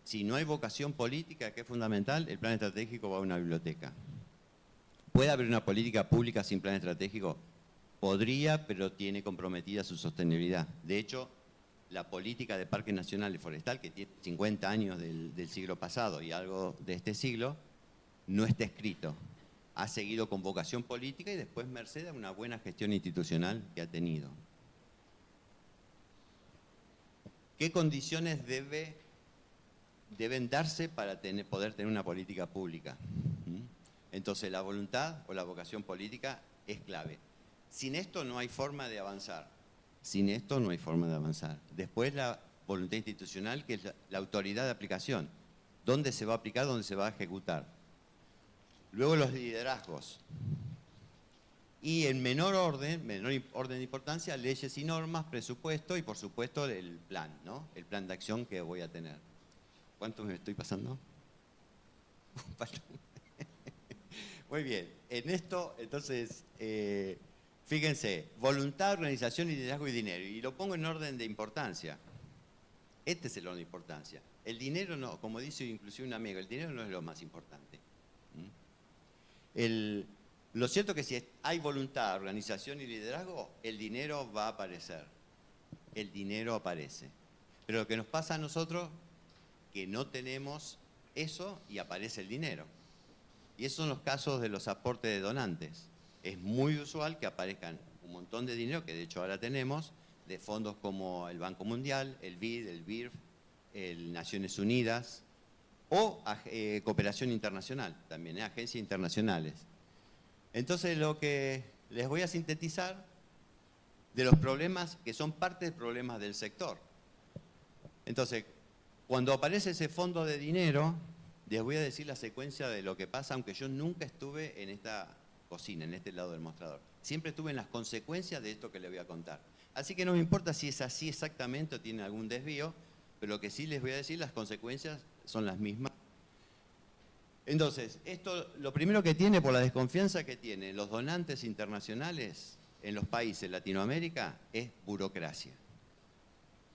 Si no hay vocación política, que es fundamental, el plan estratégico va a una biblioteca. ¿Puede haber una política pública sin plan estratégico? Podría, pero tiene comprometida su sostenibilidad. De hecho, la política de Parque Nacional y Forestal, que tiene 50 años del siglo pasado y algo de este siglo, no está escrito. Ha seguido con vocación política y después merced a una buena gestión institucional que ha tenido. ¿Qué condiciones deben darse para poder tener una política pública? Entonces, la voluntad o la vocación política es clave. Sin esto no hay forma de avanzar. Sin esto no hay forma de avanzar. Después la voluntad institucional, que es la autoridad de aplicación. ¿Dónde se va a aplicar? ¿Dónde se va a ejecutar? Luego los liderazgos. Y en menor orden de importancia, leyes y normas, presupuesto y por supuesto el plan, ¿no? El plan de acción que voy a tener. ¿Cuánto me estoy pasando? Muy bien. En esto, entonces, fíjense, voluntad, organización, liderazgo y dinero. Y lo pongo en orden de importancia. Este es el orden de importancia. El dinero no, como dice inclusive un amigo, el dinero no es lo más importante. Lo cierto es que si hay voluntad, organización y liderazgo, el dinero va a aparecer. El dinero aparece. Pero lo que nos pasa a nosotros, que no tenemos eso y aparece el dinero. Y esos son los casos de los aportes de donantes. Es muy usual que aparezcan un montón de dinero, que de hecho ahora tenemos, de fondos como el Banco Mundial, el BID, el BIRF, el Naciones Unidas, o cooperación internacional, también, agencias internacionales. Entonces, lo que les voy a sintetizar de los problemas que son parte de problemas del sector. Entonces, cuando aparece ese fondo de dinero, les voy a decir la secuencia de lo que pasa, aunque yo nunca estuve en esta cocina, en este lado del mostrador. Siempre estuve en las consecuencias de esto que les voy a contar. Así que no me importa si es así exactamente o tiene algún desvío, pero lo que sí les voy a decir, las consecuencias son las mismas. Entonces, esto lo primero que tiene, por la desconfianza que tienen los donantes internacionales en los países de Latinoamérica, es burocracia.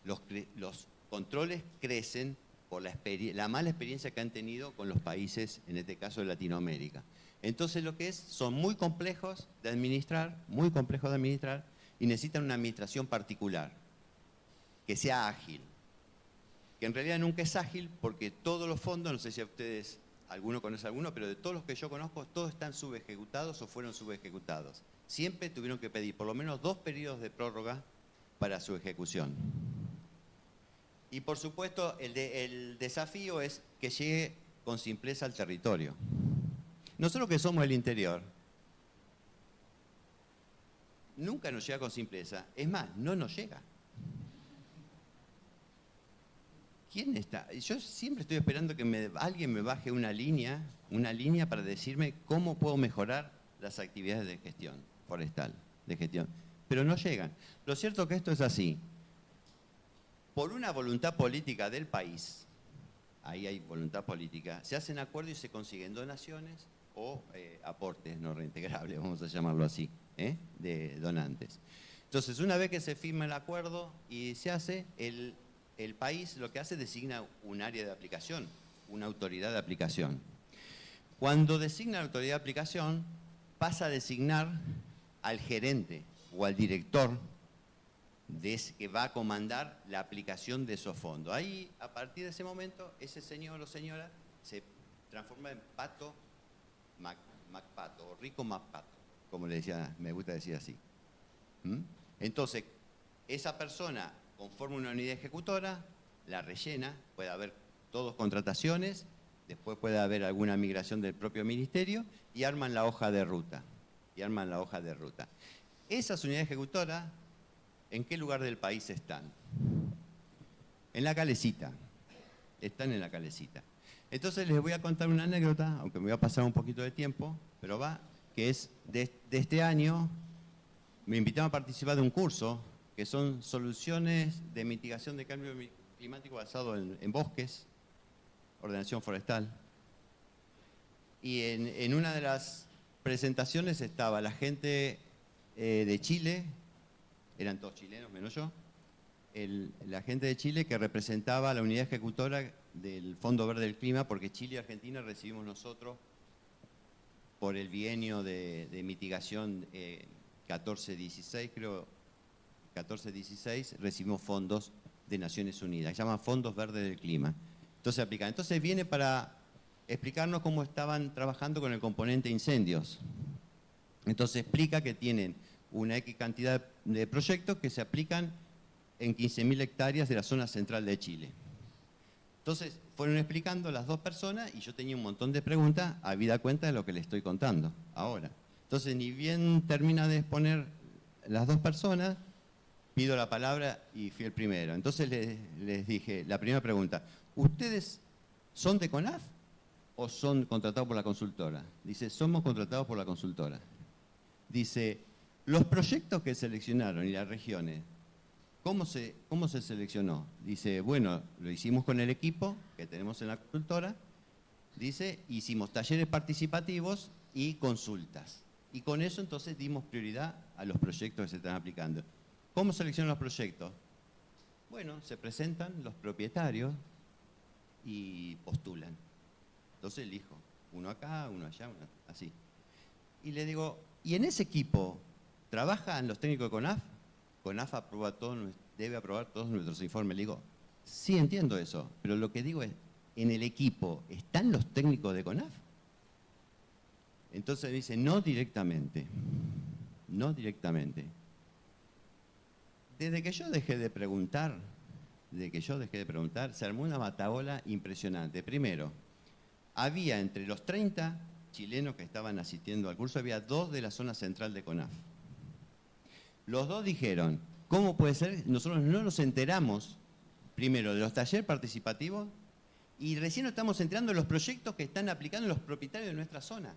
Los controles crecen por la mala experiencia que han tenido con los países, en este caso de Latinoamérica. Entonces, lo que son muy complejos de administrar, y necesitan una administración particular, que sea ágil. Que en realidad nunca es ágil porque todos los fondos, no sé si a ustedes, alguno conoce alguno, pero de todos los que yo conozco, todos están subejecutados o fueron subejecutados. Siempre tuvieron que pedir por lo menos 2 periodos de prórroga para su ejecución. Y por supuesto, el desafío es que llegue con simpleza al territorio. Nosotros que somos del interior, nunca nos llega con simpleza. Es más, no nos llega. ¿quién está? Yo siempre estoy esperando que alguien me baje una línea para decirme cómo puedo mejorar las actividades de gestión forestal, de gestión. Pero no llegan. Lo cierto es que esto es así. Por una voluntad política del país, ahí hay voluntad política, se hacen acuerdos y se consiguen donaciones o aportes no reintegrables, vamos a llamarlo así, de donantes. Entonces, una vez que se firma el acuerdo y se hace, el país lo que hace es designa un área de aplicación, una autoridad de aplicación. Cuando designa la autoridad de aplicación, pasa a designar al gerente o al director que va a comandar la aplicación de esos fondos. Ahí, a partir de ese momento, ese señor o señora se transforma en Pato Macpato, o Rico Macpato, como le decía, me gusta decir así. Entonces, esa persona conforma una unidad ejecutora, la rellena, puede haber todas contrataciones, después puede haber alguna migración del propio ministerio y arman la hoja de ruta. Esas unidades ejecutoras, ¿en qué lugar del país están? En la Calecita. Están en la Calecita. Entonces les voy a contar una anécdota, aunque me voy a pasar un poquito de tiempo, pero que es de este año. Me invitaron a participar de un curso que son soluciones de mitigación de cambio climático basado en bosques, ordenación forestal. Y en una de las presentaciones estaba la gente de Chile, eran todos chilenos menos yo, la gente de Chile que representaba la unidad ejecutora del Fondo Verde del Clima, porque Chile y Argentina recibimos nosotros por el bienio de mitigación 14-16, creo, 14-16, recibimos fondos de Naciones Unidas, se llaman Fondos Verdes del Clima. Entonces aplican. Entonces viene para explicarnos cómo estaban trabajando con el componente incendios. Entonces explica que tienen una X cantidad de proyectos que se aplican en 15.000 hectáreas de la zona central de Chile. Entonces fueron explicando las dos personas y yo tenía un montón de preguntas, habida cuenta de lo que les estoy contando ahora. Entonces ni bien termina de exponer las dos personas, pido la palabra y fui el primero. Entonces les dije, la primera pregunta, ¿ustedes son de CONAF o son contratados por la consultora? Dice, somos contratados por la consultora. Dice, los proyectos que seleccionaron y las regiones, ¿cómo se seleccionó? Dice, bueno, lo hicimos con el equipo que tenemos en la consultora. Dice, hicimos talleres participativos y consultas. Y con eso entonces dimos prioridad a los proyectos que se están aplicando. ¿Cómo seleccionan los proyectos? Bueno, se presentan los propietarios y postulan. Entonces elijo, uno acá, uno allá, uno así. Y le digo, ¿y en ese equipo trabajan los técnicos de CONAF? CONAF debe aprobar todos nuestros informes. Le digo, sí entiendo eso, pero lo que digo es, ¿en el equipo están los técnicos de CONAF? Entonces dice, no directamente, no directamente. Desde que yo dejé de preguntar, se armó una batahola impresionante. Primero, había entre los 30 chilenos que estaban asistiendo al curso, había 2 de la zona central de CONAF. Los 2 dijeron, ¿cómo puede ser? Nosotros no nos enteramos, primero, de los talleres participativos y recién nos estamos enterando de los proyectos que están aplicando los propietarios de nuestra zona.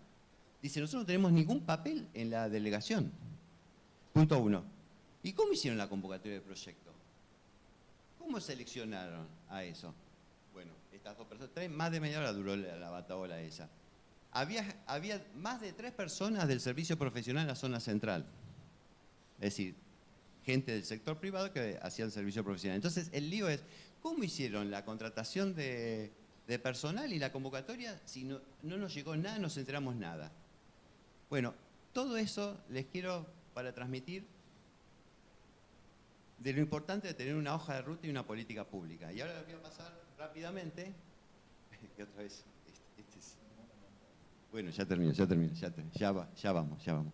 Dice, nosotros no tenemos ningún papel en la delegación. Punto 1. ¿Y cómo hicieron la convocatoria de proyectos? ¿Cómo seleccionaron a eso? Bueno, estas 2 personas, más de media hora duró la batahola esa. Había más de 3 personas del servicio profesional en la zona central. Es decir, gente del sector privado que hacía el servicio profesional. Entonces, el lío es, ¿cómo hicieron la contratación de personal y la convocatoria si no nos llegó nada, no nos enteramos nada? Bueno, todo eso les quiero para transmitir de lo importante de tener una hoja de ruta y una política pública. Y ahora les voy a pasar rápidamente, que otra vez, bueno, ya termino, ya vamos.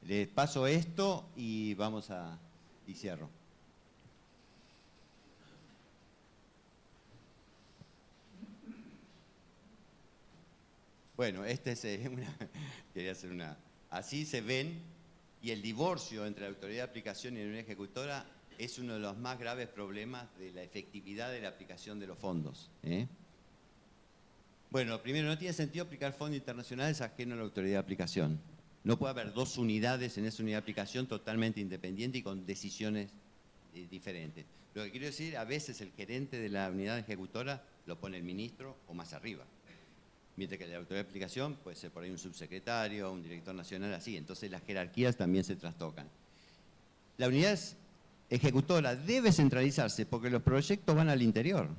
Les paso esto y y cierro. Bueno, quería hacer una. Así se ven, y el divorcio entre la autoridad de aplicación y la unidad ejecutora es uno de los más graves problemas de la efectividad de la aplicación de los fondos. Bueno, primero, no tiene sentido aplicar fondos internacionales ajeno a la autoridad de aplicación. No puede haber dos unidades en esa unidad de aplicación totalmente independientes y con decisiones diferentes. Lo que quiero decir, a veces el gerente de la unidad ejecutora lo pone el ministro o más arriba. Mientras que la autoridad de aplicación puede ser por ahí un subsecretario, un director nacional, así. Entonces las jerarquías también se trastocan. La unidad ejecutora debe centralizarse porque los proyectos van al interior.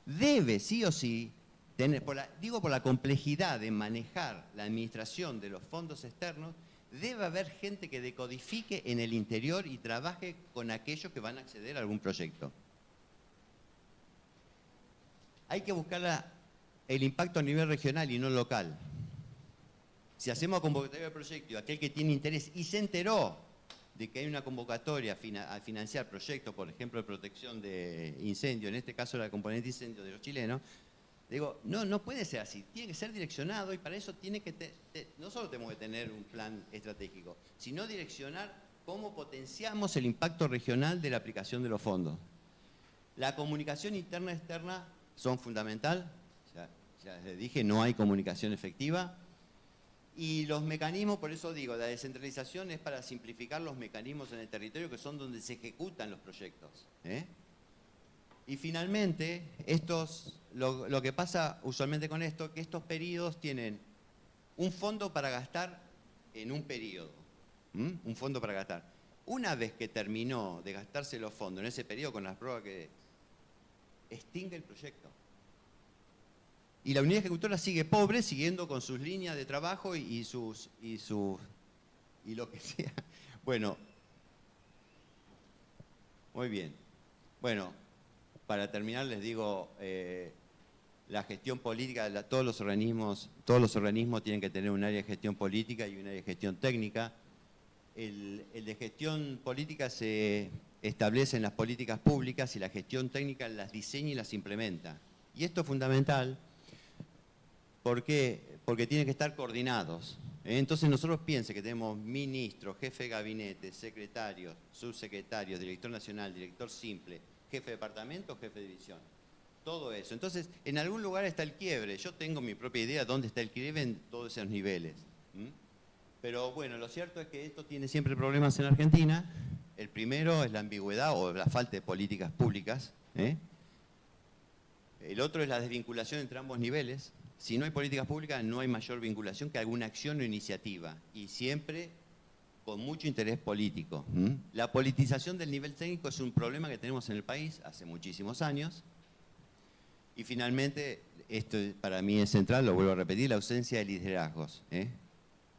Debe, sí o sí, tener, por la complejidad de manejar la administración de los fondos externos, debe haber gente que decodifique en el interior y trabaje con aquellos que van a acceder a algún proyecto. Hay que buscar el impacto a nivel regional y no local. Si hacemos convocatoria de proyecto y aquel que tiene interés y se enteró de que hay una convocatoria a financiar proyectos, por ejemplo, de protección de incendio, en este caso la componente incendio de los chilenos, digo, no puede ser así, tiene que ser direccionado y para eso tiene que no solo tenemos que tener un plan estratégico, sino direccionar cómo potenciamos el impacto regional de la aplicación de los fondos. La comunicación interna y externa son fundamental, ya les dije, no hay comunicación efectiva. Y los mecanismos, por eso digo, la descentralización es para simplificar los mecanismos en el territorio que son donde se ejecutan los proyectos. Y finalmente, lo que pasa usualmente con esto, que estos periodos tienen un fondo para gastar en un periodo. Un fondo para gastar. Una vez que terminó de gastarse los fondos en ese periodo con las pruebas que extingue el proyecto. Y la unidad ejecutora sigue pobre, siguiendo con sus líneas de trabajo y lo que sea. Bueno, muy bien. Bueno, para terminar les digo, la gestión política, todos los organismos tienen que tener un área de gestión política y un área de gestión técnica. El de gestión política se establece en las políticas públicas y la gestión técnica las diseña y las implementa. Y esto es fundamental. ¿Por qué? Porque tienen que estar coordinados. Entonces nosotros piensen que tenemos ministros, jefe de gabinete, secretarios, subsecretarios, director nacional, director simple, jefe de departamento, jefe de división. Todo eso. Entonces, en algún lugar está el quiebre. Yo tengo mi propia idea de dónde está el quiebre en todos esos niveles. Pero bueno, lo cierto es que esto tiene siempre problemas en Argentina. El primero es la ambigüedad o la falta de políticas públicas. El otro es la desvinculación entre ambos niveles. Si no hay políticas públicas, no hay mayor vinculación que alguna acción o iniciativa. Y siempre con mucho interés político. La politización del nivel técnico es un problema que tenemos en el país hace muchísimos años. Y finalmente, esto para mí es central, lo vuelvo a repetir, la ausencia de liderazgos.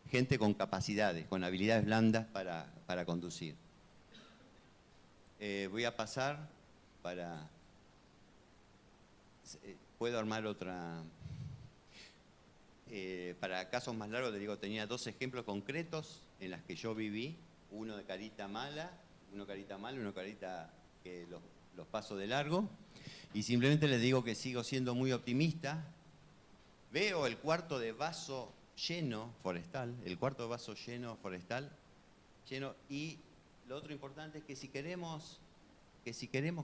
Gente con capacidades, con habilidades blandas para conducir. Voy a pasar para... ¿Puedo armar otra...? Para casos más largos, te digo, tenía 2 ejemplos concretos en las que yo viví, uno de carita mala, uno carita que los paso de largo, y simplemente les digo que sigo siendo muy optimista. Veo el cuarto de vaso lleno forestal, y lo otro importante es que si queremos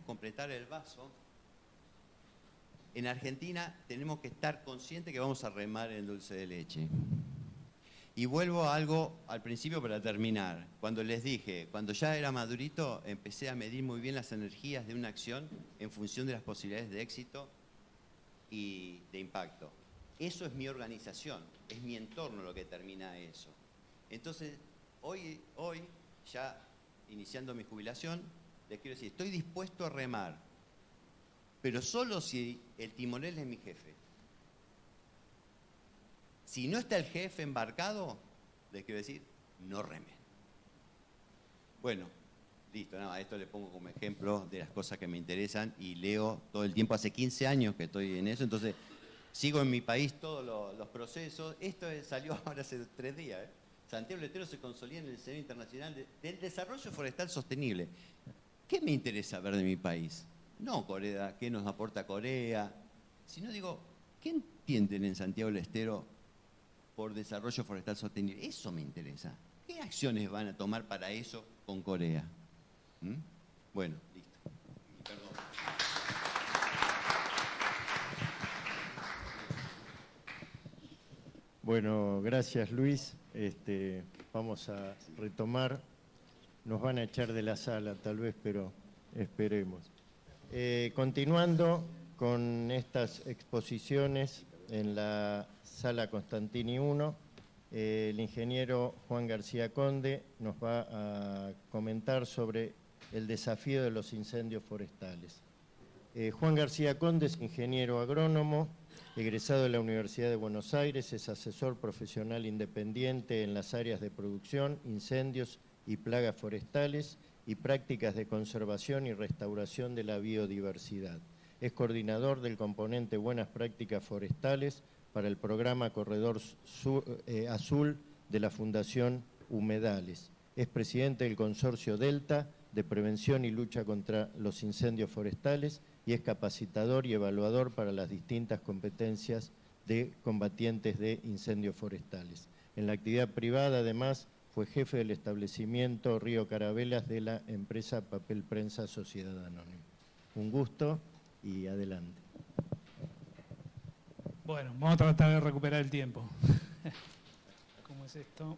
completar el vaso, en Argentina tenemos que estar conscientes que vamos a remar en dulce de leche. Y vuelvo a algo al principio para terminar. Cuando les dije, cuando ya era madurito, empecé a medir muy bien las energías de una acción en función de las posibilidades de éxito y de impacto. Eso es mi organización, es mi entorno lo que determina eso. Entonces, hoy ya iniciando mi jubilación, les quiero decir, estoy dispuesto a remar, pero solo si el timonel es mi jefe. Si no está el jefe embarcado, les quiero decir, no remen. Bueno, listo, nada, esto le pongo como ejemplo de las cosas que me interesan y leo todo el tiempo, hace 15 años que estoy en eso, entonces sigo en mi país todos los procesos. Esto salió ahora hace 3 días. Santiago del Estero se consolida en el escenario internacional del desarrollo forestal sostenible. ¿Qué me interesa ver de mi país? No Corea, qué nos aporta Corea, sino digo, ¿qué entienden en Santiago del Estero por desarrollo forestal sostenible? Eso me interesa. ¿Qué acciones van a tomar para eso con Corea? Bueno, listo. Perdón. Bueno, gracias Luis. Vamos a retomar. Nos van a echar de la sala tal vez, pero esperemos. Continuando con estas exposiciones en la sala Constantini 1, el ingeniero Juan García Conde nos va a comentar sobre el desafío de los incendios forestales. Juan García Conde es ingeniero agrónomo, egresado de la Universidad de Buenos Aires, es asesor profesional independiente en las áreas de producción, incendios y plagas forestales y prácticas de conservación y restauración de la biodiversidad. Es coordinador del componente Buenas Prácticas Forestales para el programa Corredor Azul de la Fundación Humedales. Es presidente del Consorcio Delta de Prevención y Lucha contra los Incendios Forestales y es capacitador y evaluador para las distintas competencias de combatientes de incendios forestales. En la actividad privada, además, fue jefe del establecimiento Río Carabelas de la empresa Papel Prensa Sociedad Anónima. Un gusto y adelante. Bueno, vamos a tratar de recuperar el tiempo. ¿Cómo es esto?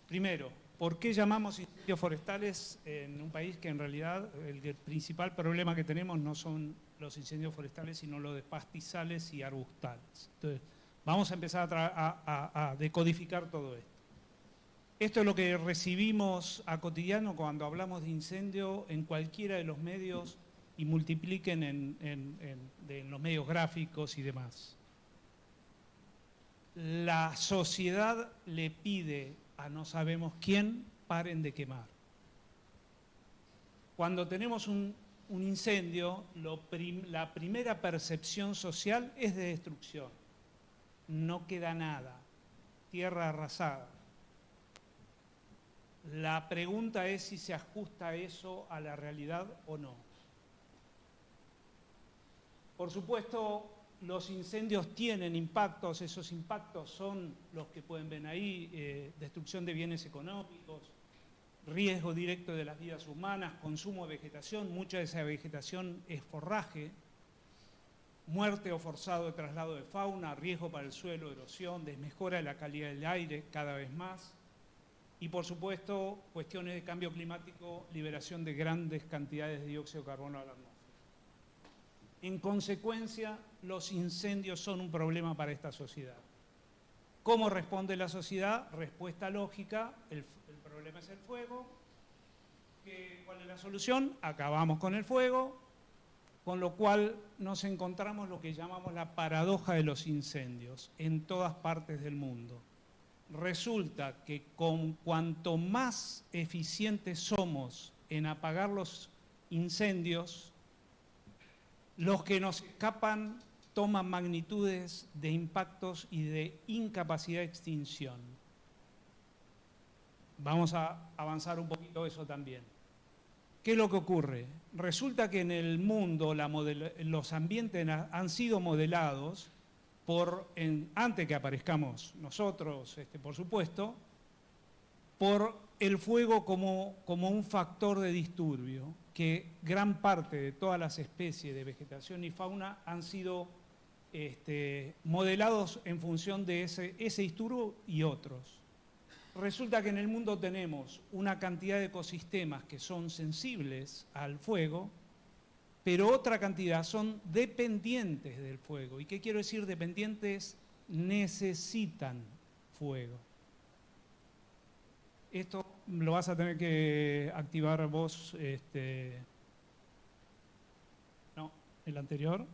Primero, ¿por qué llamamos incendios forestales en un país que en realidad el principal problema que tenemos no son los incendios forestales, sino los de pastizales y arbustales? Entonces, vamos a empezar a decodificar todo esto. Esto es lo que recibimos a cotidiano cuando hablamos de incendio en cualquiera de los medios y multipliquen en los medios gráficos y demás. La sociedad le pide a no sabemos quién paren de quemar. Cuando tenemos un incendio, la primera percepción social es de destrucción. No queda nada, tierra arrasada. La pregunta es si se ajusta eso a la realidad o no. Por supuesto, los incendios tienen impactos, esos impactos son los que pueden ver ahí, destrucción de bienes económicos, riesgo directo de las vidas humanas, consumo de vegetación, mucha de esa vegetación es forraje, muerte o forzado de traslado de fauna, riesgo para el suelo, erosión, desmejora de la calidad del aire cada vez más, y por supuesto, cuestiones de cambio climático, liberación de grandes cantidades de dióxido de carbono a la atmósfera. En consecuencia, los incendios son un problema para esta sociedad. ¿Cómo responde la sociedad? Respuesta lógica, el problema es el fuego. ¿Cuál es la solución? Acabamos con el fuego, con lo cual nos encontramos lo que llamamos la paradoja de los incendios en todas partes del mundo. Resulta que con cuanto más eficientes somos en apagar los incendios, los que nos escapan toman magnitudes de impactos y de incapacidad de extinción. Vamos a avanzar un poquito eso también. ¿Qué es lo que ocurre? Resulta que en el mundo los ambientes han sido modelados antes que aparezcamos nosotros, por supuesto, por el fuego como un factor de disturbio, que gran parte de todas las especies de vegetación y fauna han sido modelados en función de ese disturbio y otros. Resulta que en el mundo tenemos una cantidad de ecosistemas que son sensibles al fuego, pero otra cantidad son dependientes del fuego. ¿Y qué quiero decir dependientes? Necesitan fuego. Esto lo vas a tener que activar vos, no, el anterior.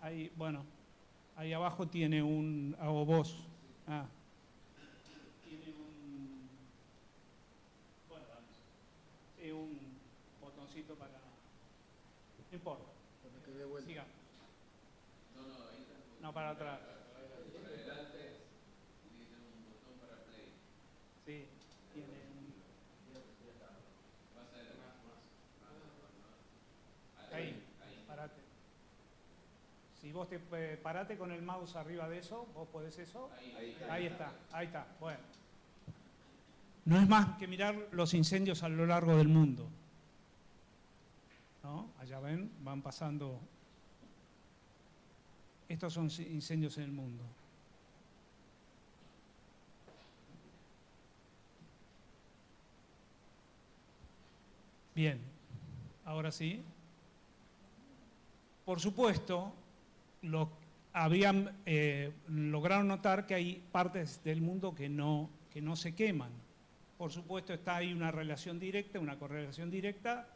Ahí, bueno, ahí abajo tiene o vos. Tiene un botoncito para... No importa. Sigamos. No, para atrás. Sí, tiene ahí, parate. Si vos te parate con el mouse arriba de eso, vos podés eso. Ahí está, bueno. no es más que mirar los incendios a lo largo del mundo, ¿no? Allá ven, van pasando. Estos son incendios en el mundo. Bien, ahora sí. Por supuesto, lograron notar que hay partes del mundo que no se queman. Por supuesto, está ahí una relación directa, una correlación directa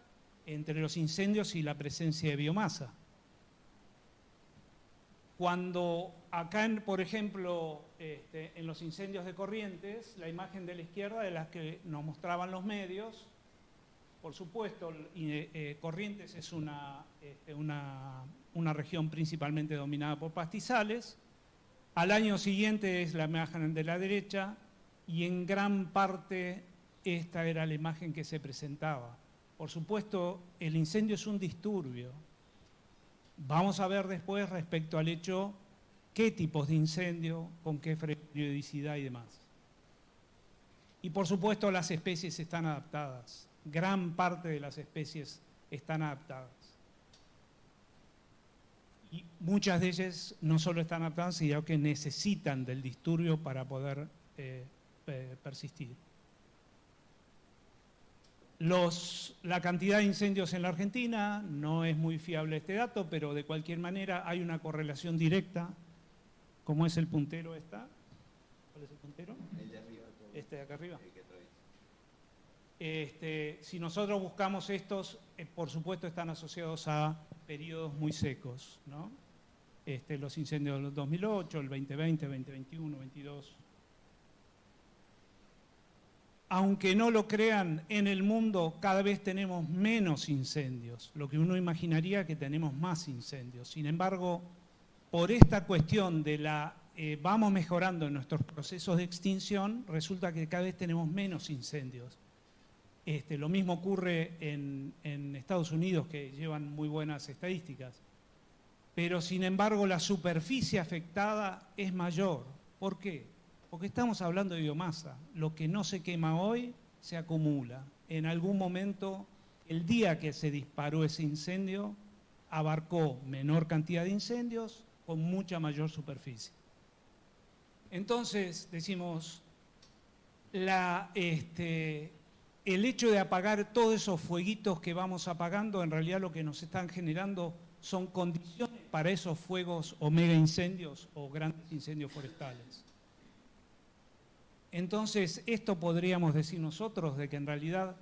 entre los incendios y la presencia de biomasa. Cuando acá, por ejemplo, en los incendios de Corrientes, la imagen de la izquierda de las que nos mostraban los medios, por supuesto, Corrientes es una región principalmente dominada por pastizales. Al año siguiente es la imagen de la derecha y en gran parte esta era la imagen que se presentaba. Por supuesto, el incendio es un disturbio. Vamos a ver después respecto al hecho qué tipos de incendio, con qué periodicidad y demás. Y por supuesto las especies están adaptadas. Gran parte de las especies están adaptadas. Y muchas de ellas no solo están adaptadas, sino que necesitan del disturbio para poder persistir. La cantidad de incendios en la Argentina, no es muy fiable este dato, pero de cualquier manera hay una correlación directa. ¿Cómo es el puntero esta? ¿Cuál es el puntero? El de arriba. Este de acá arriba. El que atraviesa. Si nosotros buscamos estos, por supuesto están asociados a periodos muy secos, ¿no? Los incendios del 2008, el 2020, 2021, 2022. Aunque no lo crean, en el mundo cada vez tenemos menos incendios, lo que uno imaginaría que tenemos más incendios. Sin embargo, por esta cuestión de vamos mejorando en nuestros procesos de extinción, resulta que cada vez tenemos menos incendios. Lo mismo ocurre en Estados Unidos, que llevan muy buenas estadísticas. Pero, sin embargo, la superficie afectada es mayor. ¿Por qué? Porque estamos hablando de biomasa. Lo que no se quema hoy se acumula. En algún momento, el día que se disparó ese incendio, abarcó menor cantidad de incendios con mucha mayor superficie. Entonces, decimos, el hecho de apagar todos esos fueguitos que vamos apagando, en realidad lo que nos están generando son condiciones para esos fuegos o mega incendios o grandes incendios forestales. Entonces, esto podríamos decir nosotros de que en realidad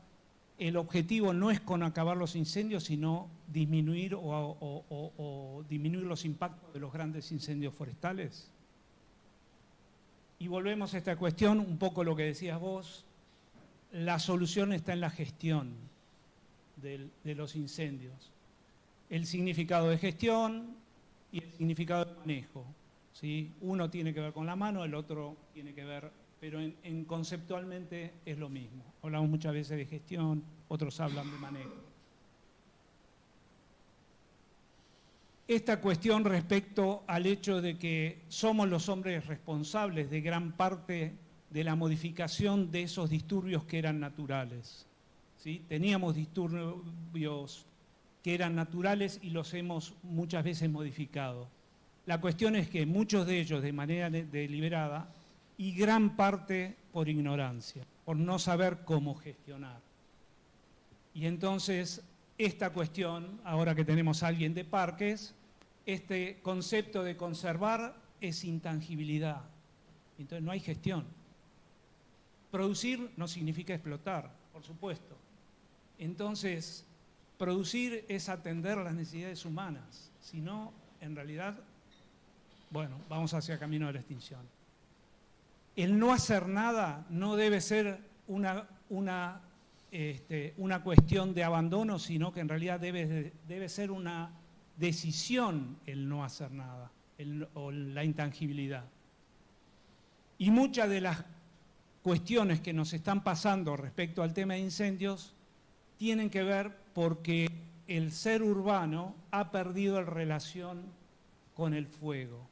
el objetivo no es con acabar los incendios, sino disminuir o disminuir los impactos de los grandes incendios forestales. Y volvemos a esta cuestión, un poco lo que decías vos, la solución está en la gestión de los incendios. El significado de gestión y el significado de manejo, ¿sí? Uno tiene que ver con la mano, el otro tiene que ver, pero conceptualmente es lo mismo. Hablamos muchas veces de gestión, otros hablan de manejo. Esta cuestión respecto al hecho de que somos los hombres responsables de gran parte de la modificación de esos disturbios que eran naturales, ¿sí? Teníamos disturbios que eran naturales y los hemos muchas veces modificado. La cuestión es que muchos de ellos de manera deliberada y gran parte por ignorancia, por no saber cómo gestionar. Y entonces esta cuestión, ahora que tenemos a alguien de parques, este concepto de conservar es intangibilidad. Entonces no hay gestión. Producir no significa explotar, por supuesto. Entonces, producir es atender las necesidades humanas. Si no, en realidad, bueno, vamos hacia el camino de la extinción. El no hacer nada no debe ser una cuestión de abandono, sino que en realidad debe ser una decisión el no hacer nada, o la intangibilidad. Y muchas de las cuestiones que nos están pasando respecto al tema de incendios tienen que ver porque el ser urbano ha perdido la relación con el fuego.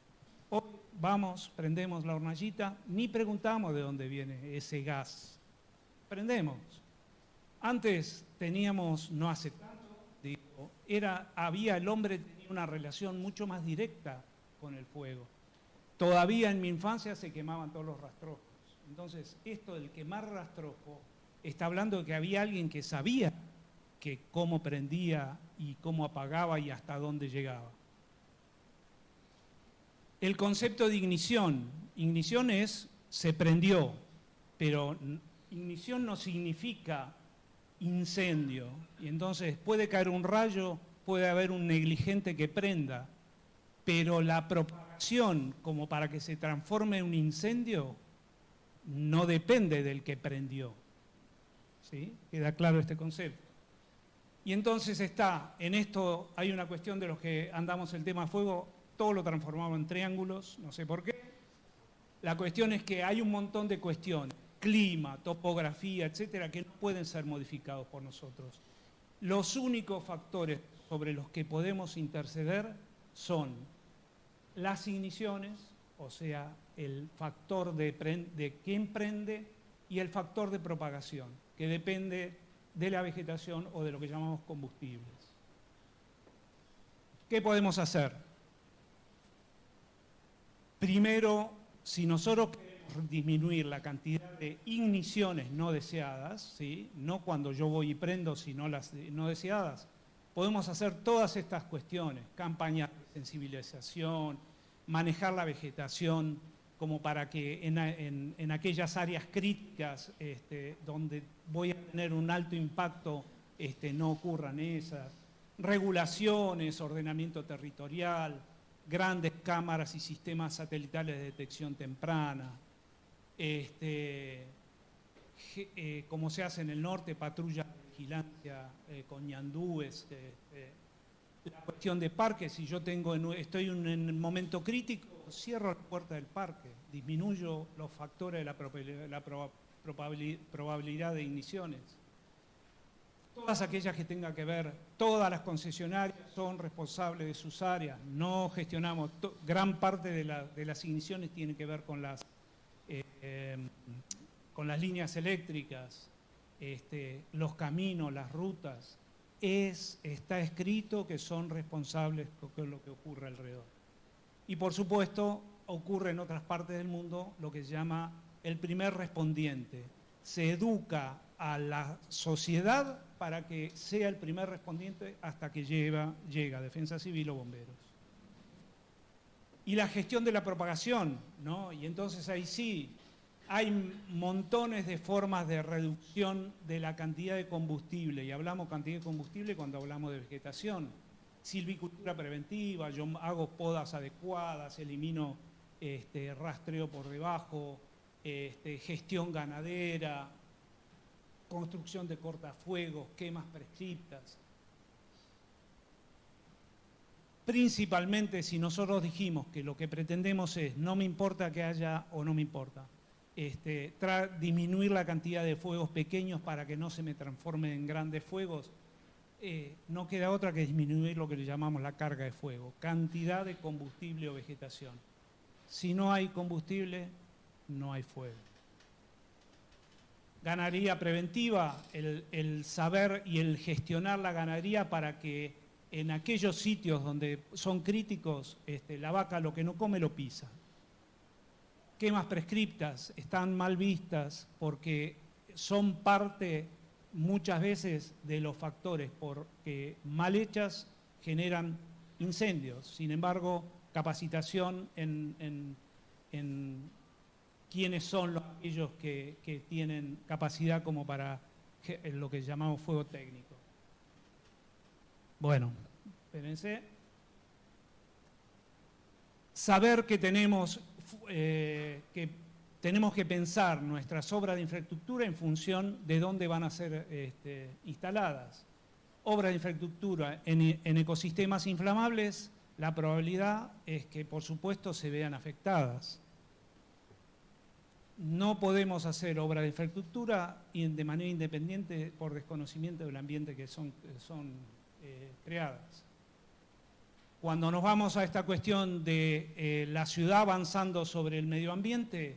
Hoy vamos, prendemos la hornallita, ni preguntamos de dónde viene ese gas. prendemos. Antes teníamos, no hace tanto, digo, el hombre tenía una relación mucho más directa con el fuego. Todavía en mi infancia se quemaban todos los rastrojos. Entonces, esto del quemar rastrojo está hablando de que había alguien que sabía cómo prendía y cómo apagaba y hasta dónde llegaba. El concepto de ignición es, se prendió, pero ignición no significa incendio. Y entonces puede caer un rayo, puede haber un negligente que prenda, pero la propagación como para que se transforme en un incendio no depende del que prendió. ¿Sí? ¿Queda claro este concepto? Y entonces en esto hay una cuestión de los que andamos el tema fuego, todo lo transformamos en triángulos, no sé por qué. La cuestión es que hay un montón de cuestiones, clima, topografía, etcétera, que no pueden ser modificados por nosotros. Los únicos factores sobre los que podemos interceder son las igniciones, o sea, el factor de quién prende, y el factor de propagación, que depende de la vegetación o de lo que llamamos combustibles. ¿Qué podemos hacer? Primero, si nosotros queremos disminuir la cantidad de igniciones no deseadas, ¿sí? No cuando yo voy y prendo, sino las no deseadas, podemos hacer todas estas cuestiones, campañas de sensibilización, manejar la vegetación como para que en aquellas áreas críticas donde voy a tener un alto impacto no ocurran esas, regulaciones, ordenamiento territorial, grandes cámaras y sistemas satelitales de detección temprana, como se hace en el norte, patrulla de vigilancia con ñandúes, la cuestión de parques, si yo estoy en un momento crítico, cierro la puerta del parque, disminuyo los factores de la probabilidad de igniciones. Todas aquellas que tengan que ver, todas las concesionarias son responsables de sus áreas, no gestionamos, gran parte de las igniciones tienen que ver con las líneas eléctricas, los caminos, las rutas. Está escrito que son responsables de lo que ocurre alrededor. Y por supuesto, ocurre en otras partes del mundo lo que se llama el primer respondiente. Se educa a la sociedad para que sea el primer respondiente hasta que llega Defensa Civil o bomberos. Y la gestión de la propagación, ¿no? Y entonces ahí sí, hay montones de formas de reducción de la cantidad de combustible, y hablamos cantidad de combustible cuando hablamos de vegetación. Silvicultura preventiva, yo hago podas adecuadas, elimino rastreo por debajo, gestión ganadera, construcción de cortafuegos, quemas prescriptas. Principalmente si nosotros dijimos que lo que pretendemos es, no me importa que haya o no me importa, disminuir la cantidad de fuegos pequeños para que no se me transformen en grandes fuegos, no queda otra que disminuir lo que le llamamos la carga de fuego, cantidad de combustible o vegetación. Si no hay combustible, no hay fuego. Ganadería preventiva, el saber y el gestionar la ganadería para que en aquellos sitios donde son críticos, la vaca lo que no come lo pisa. Quemas prescriptas están mal vistas porque son parte muchas veces de los factores porque mal hechas generan incendios. Sin embargo, capacitación en quiénes son aquellos que tienen capacidad como para lo que llamamos fuego técnico. Bueno, espérense. Saber que tenemos que pensar nuestras obras de infraestructura en función de dónde van a ser instaladas. Obras de infraestructura en ecosistemas inflamables, la probabilidad es que, por supuesto, se vean afectadas. No podemos hacer obras de infraestructura de manera independiente por desconocimiento del ambiente que son creadas. Cuando nos vamos a esta cuestión de la ciudad avanzando sobre el medio ambiente,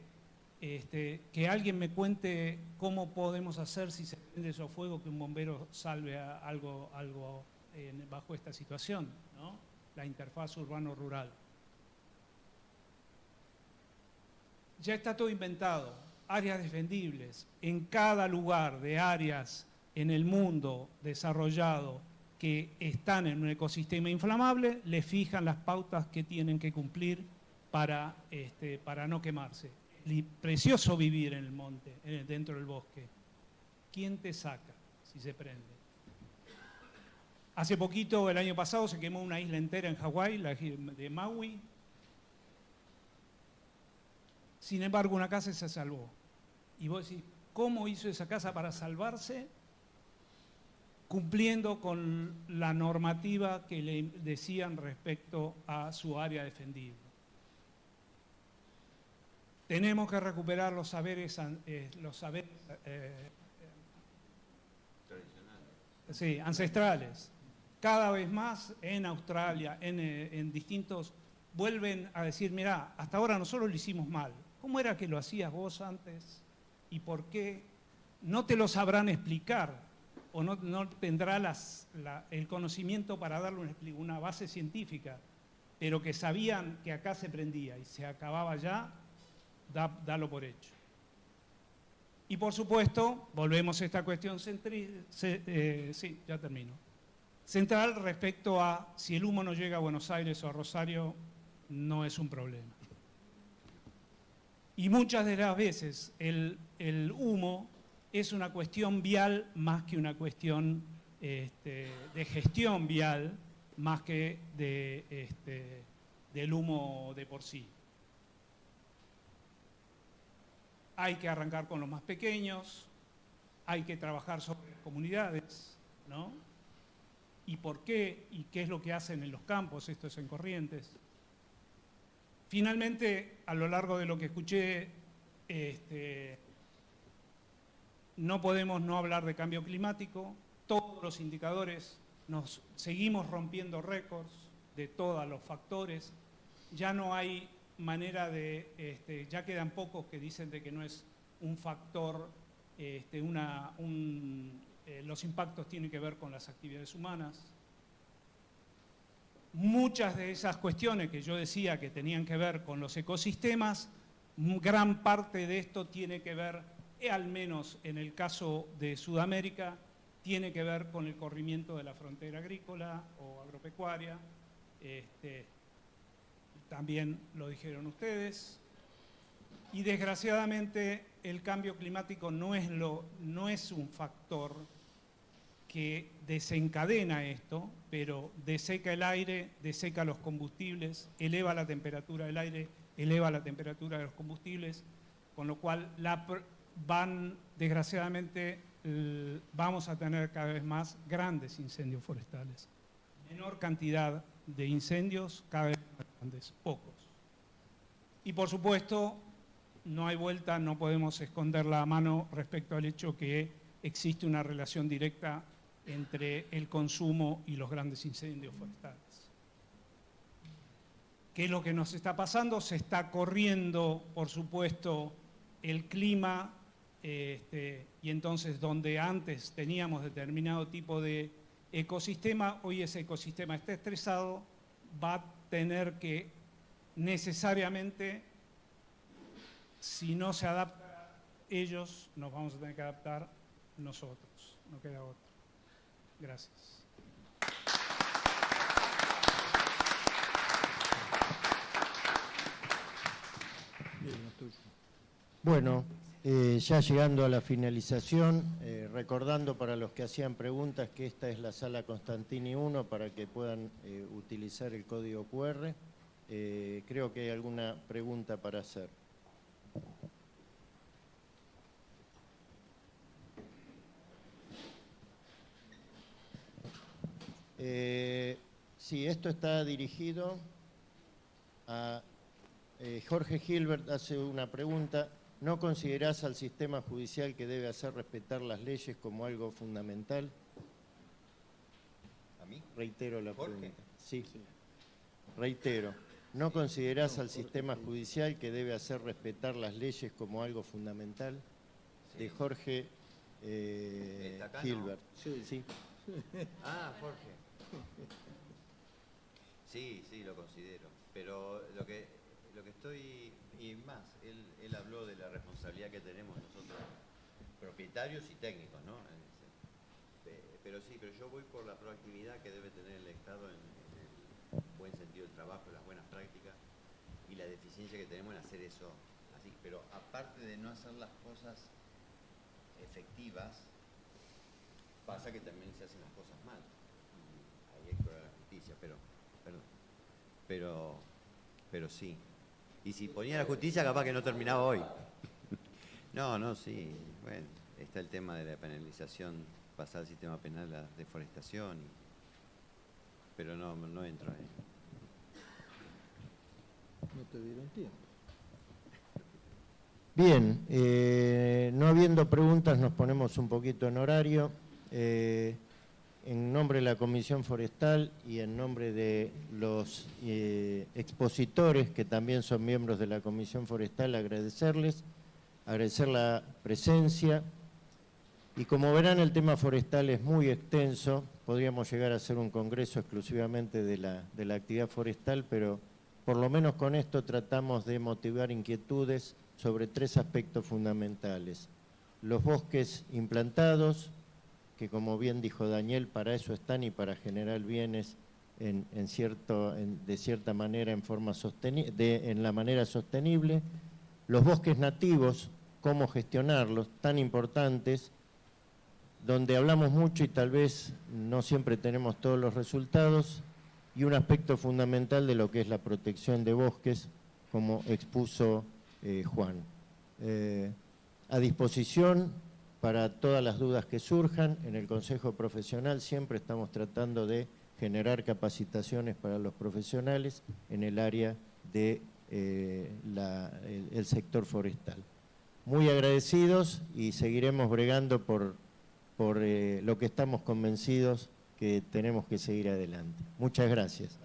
que alguien me cuente cómo podemos hacer si se prende esos fuegos que un bombero salve a algo bajo esta situación, ¿no? La interfaz urbano-rural. Ya está todo inventado, áreas defendibles. En cada lugar de áreas en el mundo desarrollado que están en un ecosistema inflamable, le fijan las pautas que tienen que cumplir para no quemarse. Precioso vivir en el monte, dentro del bosque. ¿Quién te saca si se prende? Hace poquito, el año pasado, se quemó una isla entera en Hawái, la de Maui. Sin embargo, una casa se salvó. Y vos decís, ¿cómo hizo esa casa para salvarse? Cumpliendo con la normativa que le decían respecto a su área defendible. Tenemos que recuperar los saberes ancestrales. Cada vez más en Australia, en distintos, vuelven a decir, mirá, hasta ahora nosotros lo hicimos mal. ¿Cómo era que lo hacías vos antes? ¿Y por qué? No te lo sabrán explicar o no tendrá el conocimiento para darle una base científica, pero que sabían que acá se prendía y se acababa ya, dalo por hecho. Y por supuesto, volvemos a esta cuestión central respecto a si el humo no llega a Buenos Aires o a Rosario, no es un problema. Y muchas de las veces el humo es una cuestión vial más que una cuestión de gestión vial, más que del humo de por sí. Hay que arrancar con los más pequeños, hay que trabajar sobre las comunidades, ¿no? ¿Y por qué? ¿Y qué es lo que hacen en los campos? Esto es en Corrientes. Finalmente, a lo largo de lo que escuché, no podemos no hablar de cambio climático. Todos los indicadores, nos seguimos rompiendo récords de todos los factores. Ya no hay manera de, ya quedan pocos que dicen de que no es un factor, los impactos tienen que ver con las actividades humanas. Muchas de esas cuestiones que yo decía que tenían que ver con los ecosistemas, gran parte de esto tiene que ver, al menos en el caso de Sudamérica, tiene que ver con el corrimiento de la frontera agrícola o agropecuaria. También lo dijeron ustedes. Y desgraciadamente el cambio climático no es un factor que desencadena esto, pero deseca el aire, deseca los combustibles, eleva la temperatura del aire, eleva la temperatura de los combustibles, con lo cual desgraciadamente vamos a tener cada vez más grandes incendios forestales. Menor cantidad de incendios, cada vez más grandes, pocos. Y por supuesto, no hay vuelta, no podemos esconder la mano respecto al hecho que existe una relación directa entre el consumo y los grandes incendios forestales. ¿Qué es lo que nos está pasando? Se está corriendo, por supuesto, el clima, y entonces donde antes teníamos determinado tipo de ecosistema, hoy ese ecosistema está estresado, va a tener que necesariamente, si no se adapta ellos, nos vamos a tener que adaptar nosotros, no queda otra. Gracias. Bueno, ya llegando a la finalización, recordando para los que hacían preguntas que esta es la sala Constantini 1 para que puedan utilizar el código QR. Creo que hay alguna pregunta para hacer. Sí, esto está dirigido a Jorge Gilbert, hace una pregunta. ¿No considerás al sistema judicial que debe hacer respetar las leyes como algo fundamental? ¿A mí? Reitero la ¿Jorge? pregunta. Sí, reitero. ¿No considerás al sistema judicial que debe hacer respetar las leyes como algo fundamental? De Jorge ¿Está acá, Gilbert. no? Sí. Ah, Jorge. Sí, sí, lo considero. Pero lo que estoy... Y más, él habló de la responsabilidad que tenemos nosotros, propietarios y técnicos, ¿no? Pero sí, pero yo voy por la proactividad que debe tener el Estado en el buen sentido del trabajo, las buenas prácticas y la deficiencia que tenemos en hacer eso así. Pero aparte de no hacer las cosas efectivas, pasa que también se hacen las cosas mal. Y ahí hay que la justicia, pero sí. Y si ponía la justicia, capaz que no terminaba hoy. No, sí. Bueno, está el tema de la penalización, pasar al sistema penal la deforestación, pero no entro ahí. No te dieron tiempo. Bien, no habiendo preguntas nos ponemos un poquito en horario. En nombre de la Comisión Forestal y en nombre de los expositores, que también son miembros de la Comisión Forestal, agradecer la presencia. Y como verán, el tema forestal es muy extenso, podríamos llegar a hacer un congreso exclusivamente de la actividad forestal, pero por lo menos con esto tratamos de motivar inquietudes sobre 3 aspectos fundamentales. Los bosques implantados, que como bien dijo Daniel, para eso están y para generar bienes de cierta manera en la manera sostenible. Los bosques nativos, cómo gestionarlos, tan importantes, donde hablamos mucho y tal vez no siempre tenemos todos los resultados, y un aspecto fundamental de lo que es la protección de bosques, como expuso Juan. A disposición para todas las dudas que surjan. En el Consejo Profesional siempre estamos tratando de generar capacitaciones para los profesionales en el área del sector forestal. Muy agradecidos y seguiremos bregando por lo que estamos convencidos que tenemos que seguir adelante. Muchas gracias.